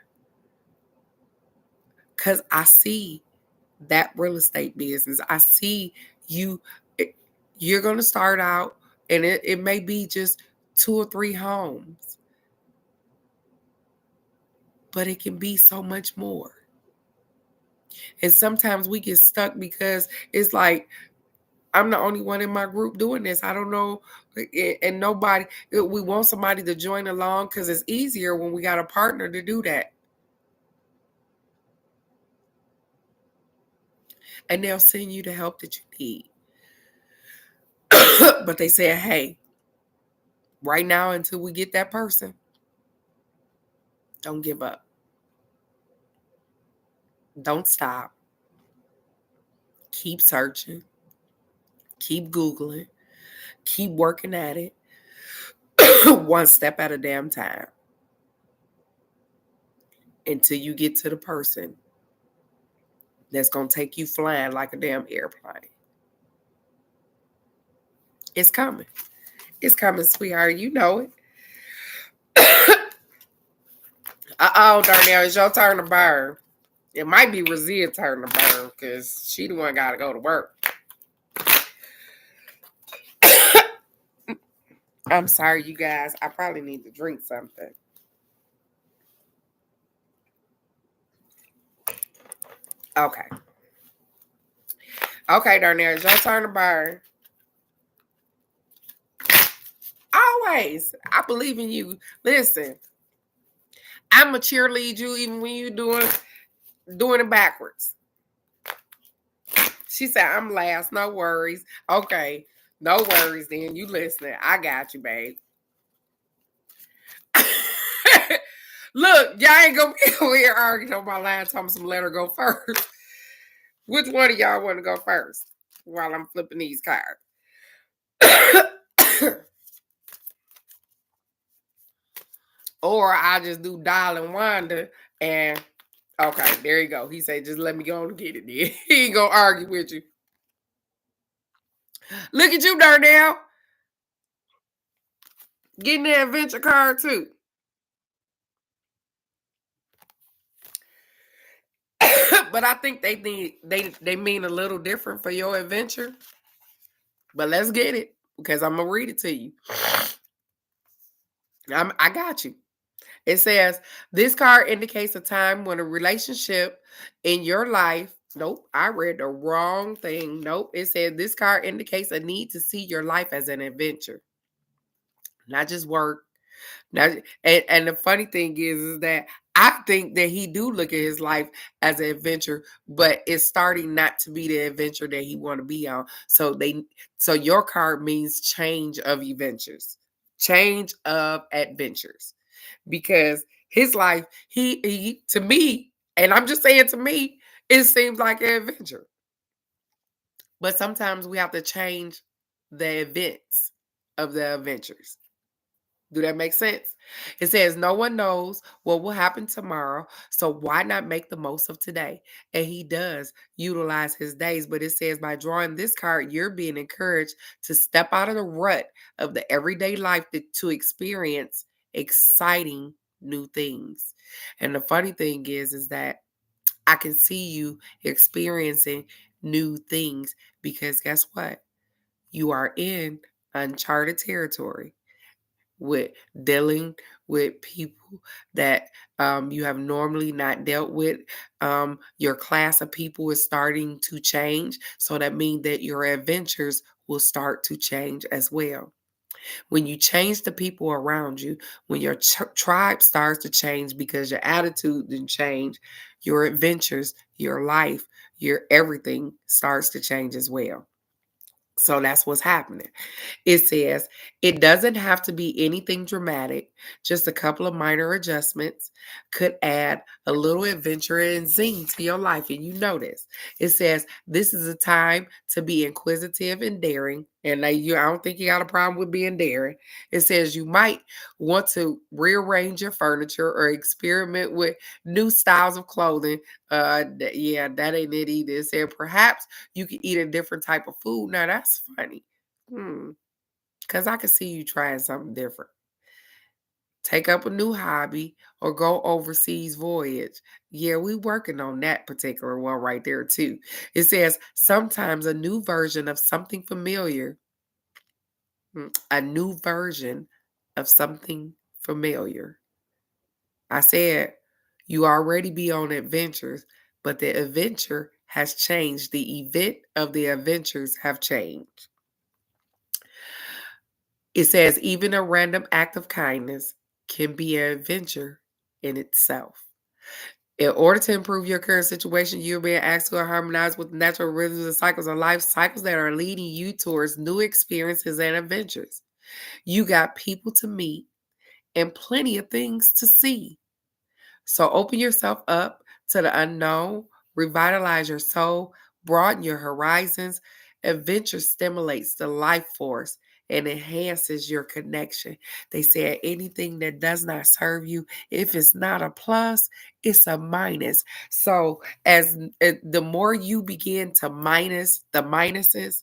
[SPEAKER 1] Because I see that real estate business. I see you're going to start out and it may be just 2 or 3 homes, but it can be so much more. And sometimes we get stuck because it's like, I'm the only one in my group doing this. I don't know. And nobody, we want somebody to join along because it's easier when we got a partner to do that. And they'll send you the help that you need. But they say, hey, right now until we get that person, don't give up. Don't stop. Keep searching. Keep Googling. Keep working at it. One step at a damn time. Until you get to the person that's going to take you flying like a damn airplane. It's coming. It's coming, sweetheart. You know it. Darnell, it's your turn to burn. It might be Razia turn to burn because she the one got to go to work. I'm sorry, you guys. I probably need to drink something. Okay. Okay, Darnell, it's your turn to burn. Always. I believe in you. Listen, I'ma cheerlead you even when you doing it backwards. She said, I'm last, no worries. Okay, no worries then. You listening. I got you, babe. Look, y'all ain't gonna be over here arguing on my last time. Some let her go first. Which one of y'all want to go first while I'm flipping these cards? Or I just do Dial and Wanda and okay, there you go. He said, just let me go and get it then. He ain't gonna argue with you. Look at you, Darnell. Getting the adventure card too. But I think they mean a little different for your adventure. But let's get it because I'm gonna read it to you. I got you. It says this card indicates a time when a relationship in your life. Nope, I read the wrong thing. Nope, it said this card indicates a need to see your life as an adventure, not just work. Not, and the funny thing is that I think that he do look at his life as an adventure, but it's starting not to be the adventure that he want to be on. So your card means change of adventures, change of adventures, because his life, he to me, and I'm just saying to me, it seems like an adventure. But sometimes we have to change the events of the adventures. Do that make sense? It says no one knows what will happen tomorrow, so why not make the most of today? And he does utilize his days, but it says by drawing this card, you're being encouraged to step out of the rut of the everyday life to experience exciting new things. And the funny thing is that I can see you experiencing new things because guess what? You are in uncharted territory with dealing with people that you have normally not dealt with. Your class of people is starting to change. So that means that your adventures will start to change as well. When you change the people around you, when your tribe starts to change because your attitude didn't change, your adventures, your life, your everything starts to change as well. So that's what's happening. It says it doesn't have to be anything dramatic, just a couple of minor adjustments could add a little adventure and zing to your life. And you know this. It says this is a time to be inquisitive and daring. And I don't think you got a problem with being daring. It says you might want to rearrange your furniture or experiment with new styles of clothing. Yeah, that ain't it either. It said perhaps you can eat a different type of food. Now that's funny. Because I can see you trying something different. Take up a new hobby or go overseas voyage. Yeah, we working on that particular one right there too. It says sometimes a new version of something familiar, a new version of something familiar. I said you already be on adventures, but the adventure has changed. The event of the adventures have changed. It says even a random act of kindness can be an adventure in itself. In order to improve your current situation, you're being asked to harmonize with natural rhythms and cycles of life, cycles that are leading you towards new experiences and adventures. You got people to meet and plenty of things to see. So open yourself up to the unknown, revitalize your soul, broaden your horizons. Adventure stimulates the life force and enhances your connection. They said anything that does not serve you, if it's not a plus, it's a minus. So the more you begin to minus the minuses,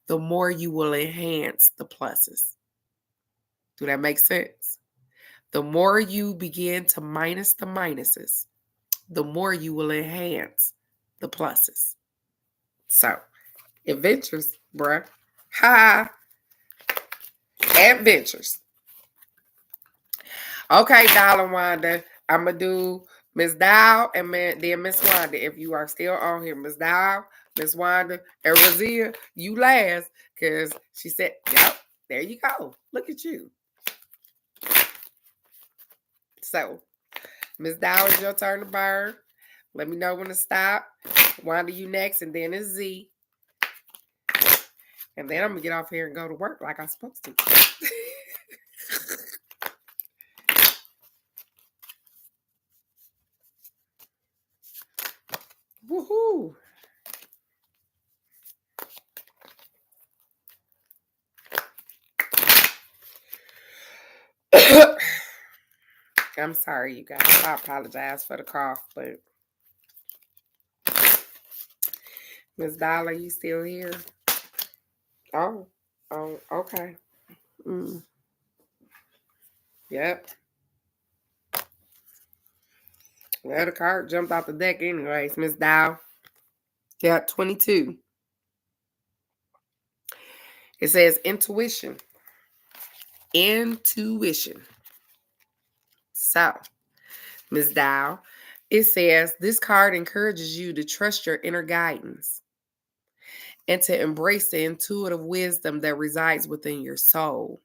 [SPEAKER 1] the more you will enhance the pluses. Do that make sense? The more you begin to minus the minuses, the more you will enhance the pluses. So, adventures, bruh. Ha! Adventures. Okay, Dollar Wanda. I'm going to do Miss Dow and then Miss Wanda. If you are still on here, Miss Dow, Miss Wanda, and Razia, you last. Because she said, yep, there you go. Look at you. So, Miss Dow, it's your turn to burn. Let me know when to stop. Wanda, you next, and then it's Z. And then I'm going to get off here and go to work like I'm supposed to. Woohoo! I'm sorry, you guys. I apologize for the cough, but Miss Dollar, you still here? Oh, okay. Yep. Well, the card jumped off the deck anyways, Miss Dow. Yeah, 22. It says intuition. Intuition. So, Miss Dow, it says this card encourages you to trust your inner guidance and to embrace the intuitive wisdom that resides within your soul.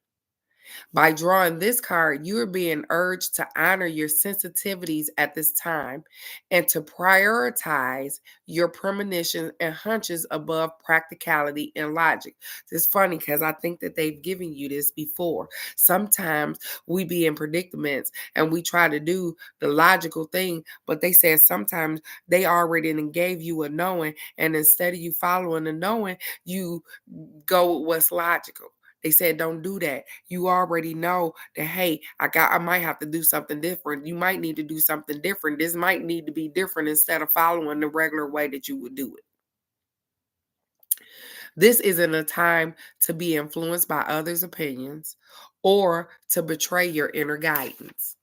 [SPEAKER 1] By drawing this card, you are being urged to honor your sensitivities at this time and to prioritize your premonitions and hunches above practicality and logic. It's funny because I think that they've given you this before. Sometimes we be in predicaments and we try to do the logical thing, but they said sometimes they already gave you a knowing, and instead of you following the knowing, you go with what's logical. They said, don't do that. You already know that, hey, I might have to do something different. You might need to do something different. This might need to be different instead of following the regular way that you would do it. This isn't a time to be influenced by others' opinions or to betray your inner guidance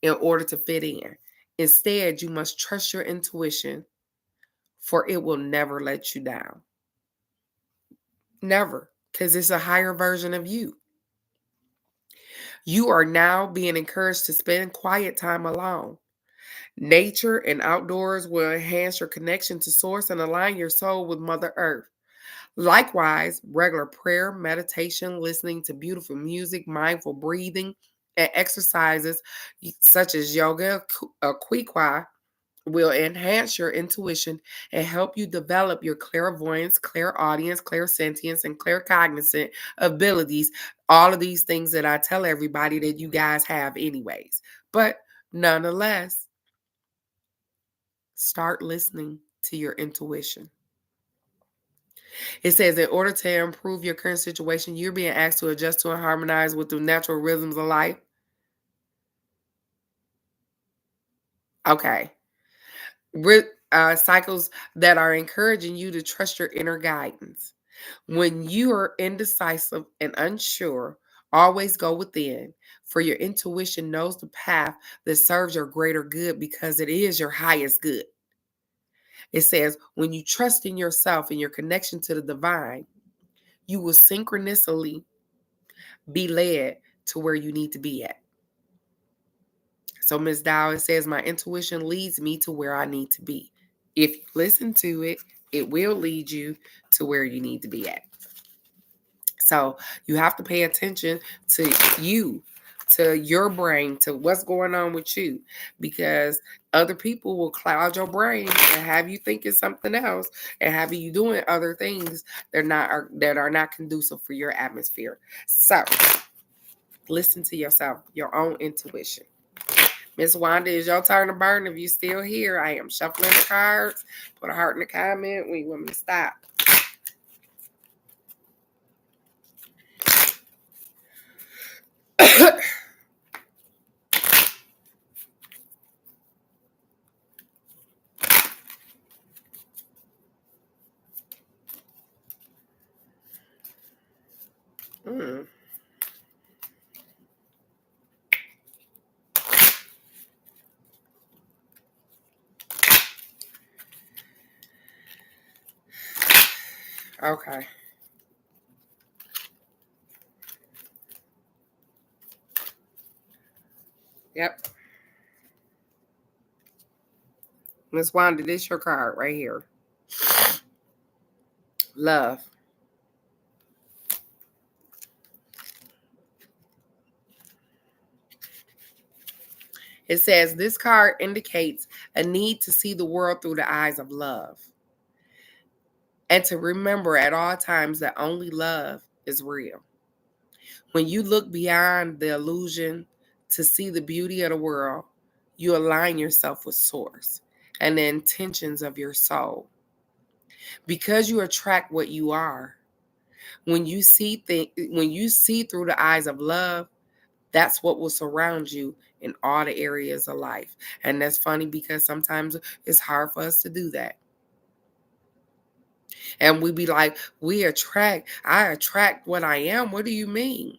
[SPEAKER 1] in order to fit in. Instead, you must trust your intuition, for it will never let you down. Never, because it's a higher version of you. You are now being encouraged to spend quiet time alone. Nature and outdoors will enhance your connection to Source and align your soul with Mother Earth. Likewise, regular prayer, meditation, listening to beautiful music, mindful breathing, and exercises such as yoga, Qigong, will enhance your intuition and help you develop your clairvoyance, clairaudience, clairsentience, and claircognizant abilities. All of these things that I tell everybody that you guys have anyways. But nonetheless, start listening to your intuition. It says, in order to improve your current situation, you're being asked to adjust to and harmonize with the natural rhythms of life. Okay. Cycles that are encouraging you to trust your inner guidance. When you are indecisive and unsure, always go within, for your intuition knows the path that serves your greater good because it is your highest good. It says, when you trust in yourself and your connection to the divine, you will synchronously be led to where you need to be at. So, Ms. Dow, it says, my intuition leads me to where I need to be. If you listen to it, it will lead you to where you need to be at. So you have to pay attention to you, to your brain, to what's going on with you, because other people will cloud your brain and have you thinking something else and have you doing other things that are not conducive for your atmosphere. So listen to yourself, your own intuition. Miss Wanda, it's your turn to burn. If you're still here, I am shuffling the cards. Put a heart in the comment when you want me to stop. Mm. Okay. Yep. Miss Wanda, this your card right here. Love. It says this card indicates a need to see the world through the eyes of love and to remember at all times that only love is real. When you look beyond the illusion to see the beauty of the world, you align yourself with source and the intentions of your soul. Because you attract what you are. When you see through the eyes of love, that's what will surround you in all the areas of life. And that's funny because sometimes it's hard for us to do that. And we be like, I attract what I am. What do you mean?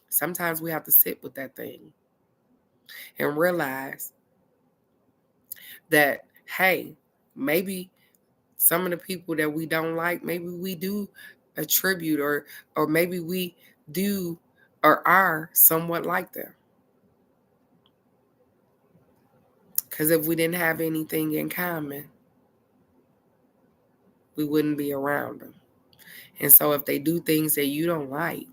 [SPEAKER 1] Sometimes we have to sit with that thing and realize that, hey, maybe some of the people that we don't like, maybe we do attribute or maybe we do or are somewhat like them. Because if we didn't have anything in common, we wouldn't be around them. And so if they do things that you don't like,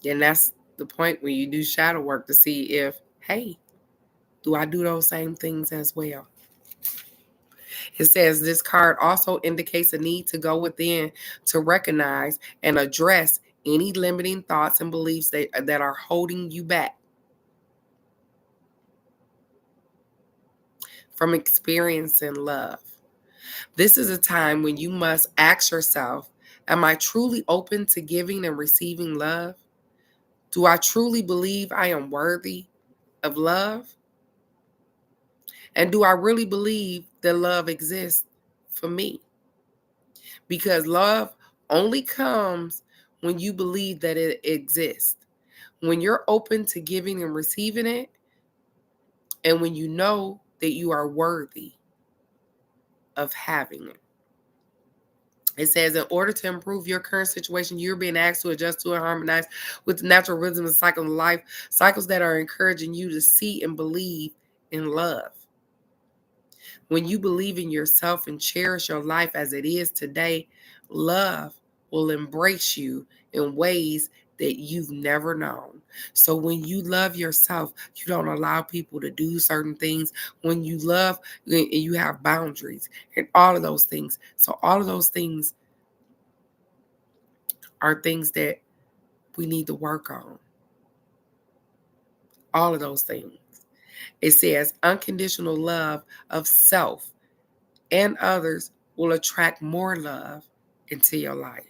[SPEAKER 1] then that's the point when you do shadow work to see if, hey, do I do those same things as well? It says this card also indicates a need to go within to recognize and address any limiting thoughts and beliefs that are holding you back from experiencing love. This is a time when you must ask yourself, am I truly open to giving and receiving love? Do I truly believe I am worthy of love? And do I really believe that love exists for me? Because love only comes when you believe that it exists. When you're open to giving and receiving it, and when you know that you are worthy of having it. It says, in order to improve your current situation, you're being asked to adjust to and harmonize with the natural rhythm and cycle of life, cycles that are encouraging you to see and believe in love. When you believe in yourself and cherish your life as it is today, love will embrace you in ways that you've never known. So when you love yourself, you don't allow people to do certain things. When you love, you have boundaries and all of those things. So all of those things are things that we need to work on. All of those things. It says unconditional love of self and others will attract more love into your life.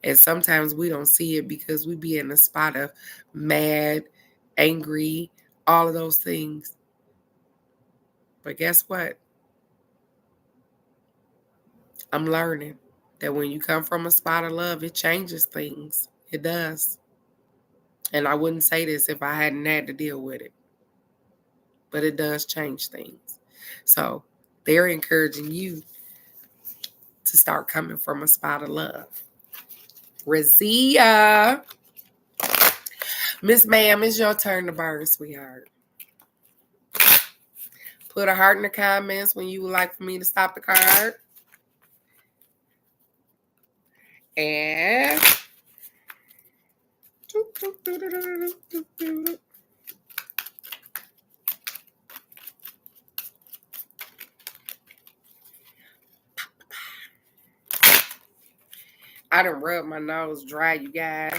[SPEAKER 1] And sometimes we don't see it because we be in a spot of mad, angry, all of those things. But guess what? I'm learning that when you come from a spot of love, it changes things. It does. And I wouldn't say this if I hadn't had to deal with it. But it does change things. So they're encouraging you to start coming from a spot of love. Razia. Miss Ma'am, it's your turn to burn, sweetheart. Put a heart in the comments when you would like for me to stop the card. And I done rubbed my nose dry, you guys.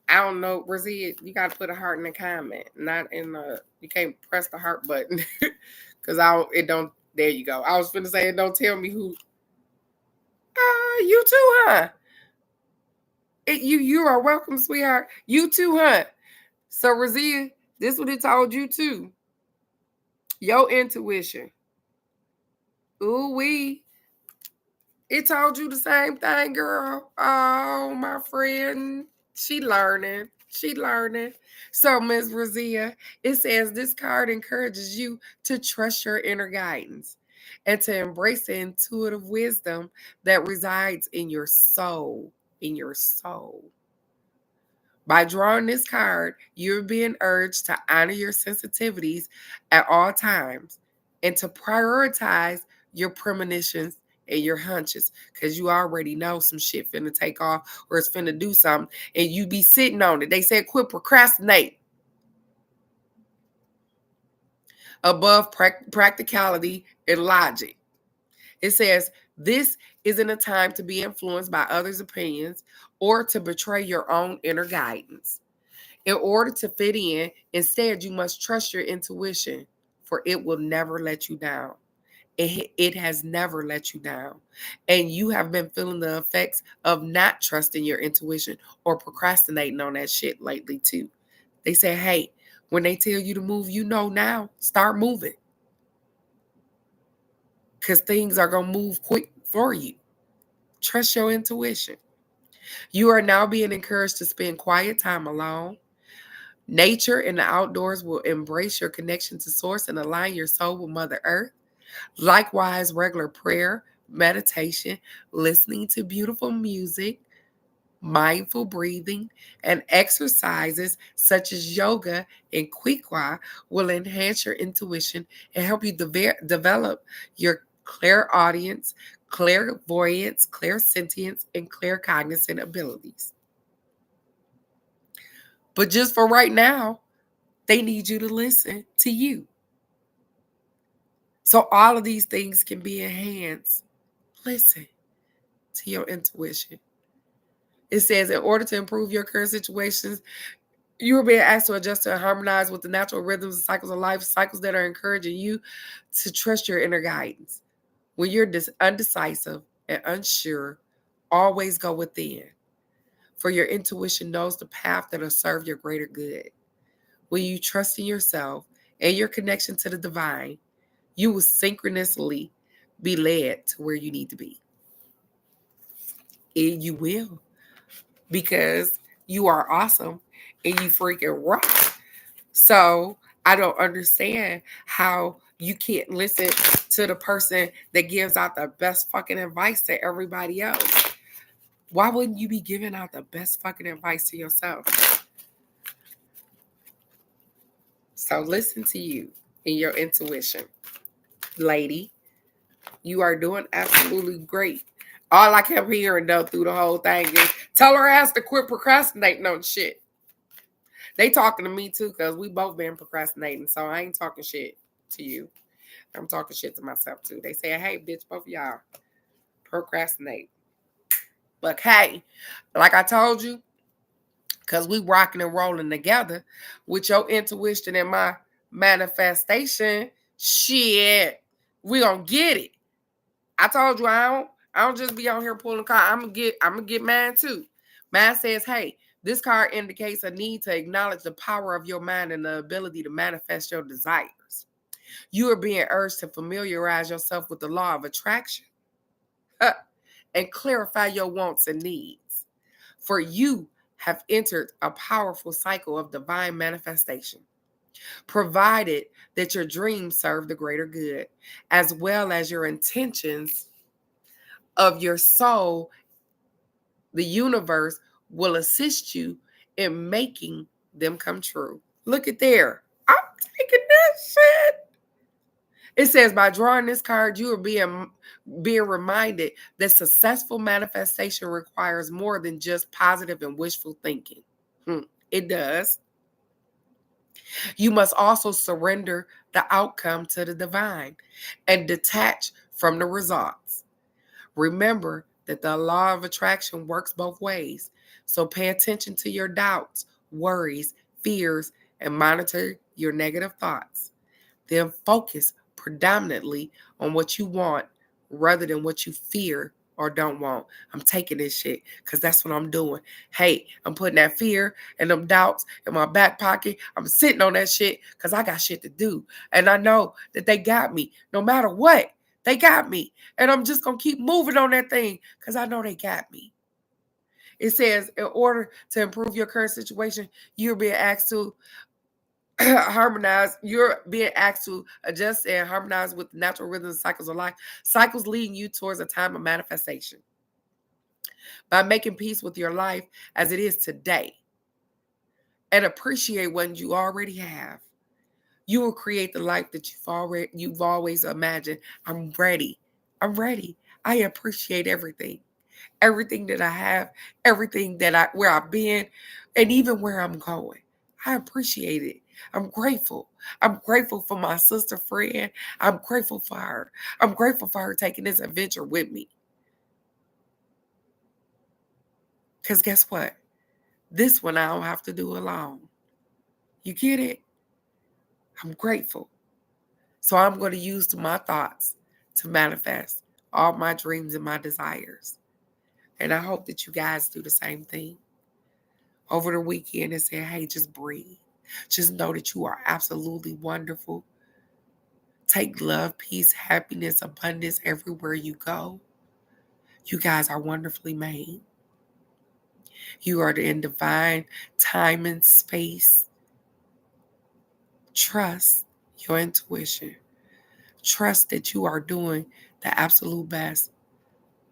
[SPEAKER 1] I don't know, Razia, you gotta put a heart in the comment, not in the. You can't press the heart button because it don't. There you go. I was finna say it don't tell me who. You too, huh? You are welcome, sweetheart. You too, huh? So Razia, this what it told you too. Your intuition. Ooh wee. It told you the same thing, girl. Oh, my friend. She learning. She learning. So, Ms. Razia, it says this card encourages you to trust your inner guidance and to embrace the intuitive wisdom that resides in your soul. In your soul. By drawing this card, you're being urged to honor your sensitivities at all times and to prioritize your premonitions and your hunches because you already know some shit finna take off or it's finna do something and you be sitting on it. They said quit procrastinate above practicality and logic. It says this isn't a time to be influenced by others' opinions or to betray your own inner guidance. In order to fit in, instead, you must trust your intuition, for it will never let you down. It has never let you down. And you have been feeling the effects of not trusting your intuition or procrastinating on that shit lately, too. They say, hey, when they tell you to move, you know now, start moving. Because things are going to move quick for you. Trust your intuition. You are now being encouraged to spend quiet time alone. Nature and the outdoors will embrace your connection to source and align your soul with Mother Earth. Likewise, regular prayer, meditation, listening to beautiful music, mindful breathing, and exercises such as yoga and Qigong will enhance your intuition and help you develop your clairaudience, clairvoyance, clairsentience, and claircognizant abilities. But just for right now, they need you to listen to you. So all of these things can be enhanced. Listen to your intuition. It says, in order to improve your current situations, you are being asked to adjust and harmonize with the natural rhythms and cycles of life, cycles that are encouraging you to trust your inner guidance. When you're undecisive and unsure, always go within. For your intuition knows the path that will serve your greater good. When you trust in yourself and your connection to the divine, you will synchronously be led to where you need to be. And you will, because you are awesome and you freaking rock. So I don't understand how you can't listen to the person that gives out the best fucking advice to everybody else. Why wouldn't you be giving out the best fucking advice to yourself? So listen to you and your intuition. Lady, you are doing absolutely great. All I kept hearing though through the whole thing is tell her ass to quit procrastinating on shit. They talking to me too because we both been procrastinating. So I ain't talking shit to you. I'm talking shit to myself too. They say, hey, bitch, both of y'all procrastinate. But hey, like I told you, because we rocking and rolling together with your intuition and my manifestation, shit, we gonna get it. I told you I don't just be on here pulling cards. I'm gonna get mine too. Mine says, hey, this card indicates a need to acknowledge the power of your mind and the ability to manifest your desires. You are being urged to familiarize yourself with the law of attraction and clarify your wants and needs. For you have entered a powerful cycle of divine manifestation, provided that your dreams serve the greater good, as well as your intentions of your soul. The universe will assist you in making them come true. Look at there. I'm taking this shit. It says by drawing this card, you are being reminded that successful manifestation requires more than just positive and wishful thinking. It does. You must also surrender the outcome to the divine and detach from the results. Remember that the law of attraction works both ways. So pay attention to your doubts, worries, fears, and monitor your negative thoughts. Then focus predominantly on what you want rather than what you fear or don't want. I'm taking this shit because that's what I'm doing. Hey, I'm putting that fear and them doubts in my back pocket. I'm sitting on that shit because I got shit to do. And I know that they got me no matter what. They got me. And I'm just going to keep moving on that thing because I know they got me. It says, in order to improve your current situation, you're being asked to harmonize. You're being asked to adjust and harmonize with the natural rhythms and cycles of life. Cycles leading you towards a time of manifestation. By making peace with your life as it is today and appreciate what you already have, you will create the life that you've always imagined. I'm ready. I'm ready. I appreciate everything. Everything that I have, everything that where I've been, and even where I'm going. I appreciate it. I'm grateful. I'm grateful for my sister friend. I'm grateful for her. I'm grateful for her taking this adventure with me. Because guess what? This one I don't have to do alone. You get it? I'm grateful. So I'm going to use my thoughts to manifest all my dreams and my desires. And I hope that you guys do the same thing over the weekend and say, hey, just breathe. Just know that you are absolutely wonderful. Take love, peace, happiness, abundance everywhere you go. You guys are wonderfully made. You are in divine time and space. Trust your intuition. Trust that you are doing the absolute best.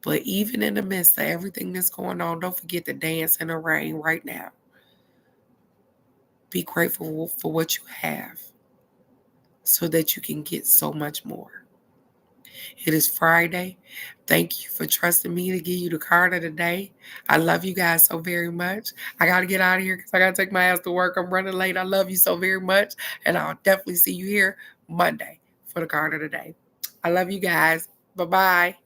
[SPEAKER 1] But even in the midst of everything that's going on, don't forget to dance in the rain right now. Be grateful for what you have so that you can get so much more. It is Friday. Thank you for trusting me to give you the card of the day. I love you guys so very much. I got to get out of here because I got to take my ass to work. I'm running late. I love you so very much. And I'll definitely see you here Monday for the card of the day. I love you guys. Bye-bye.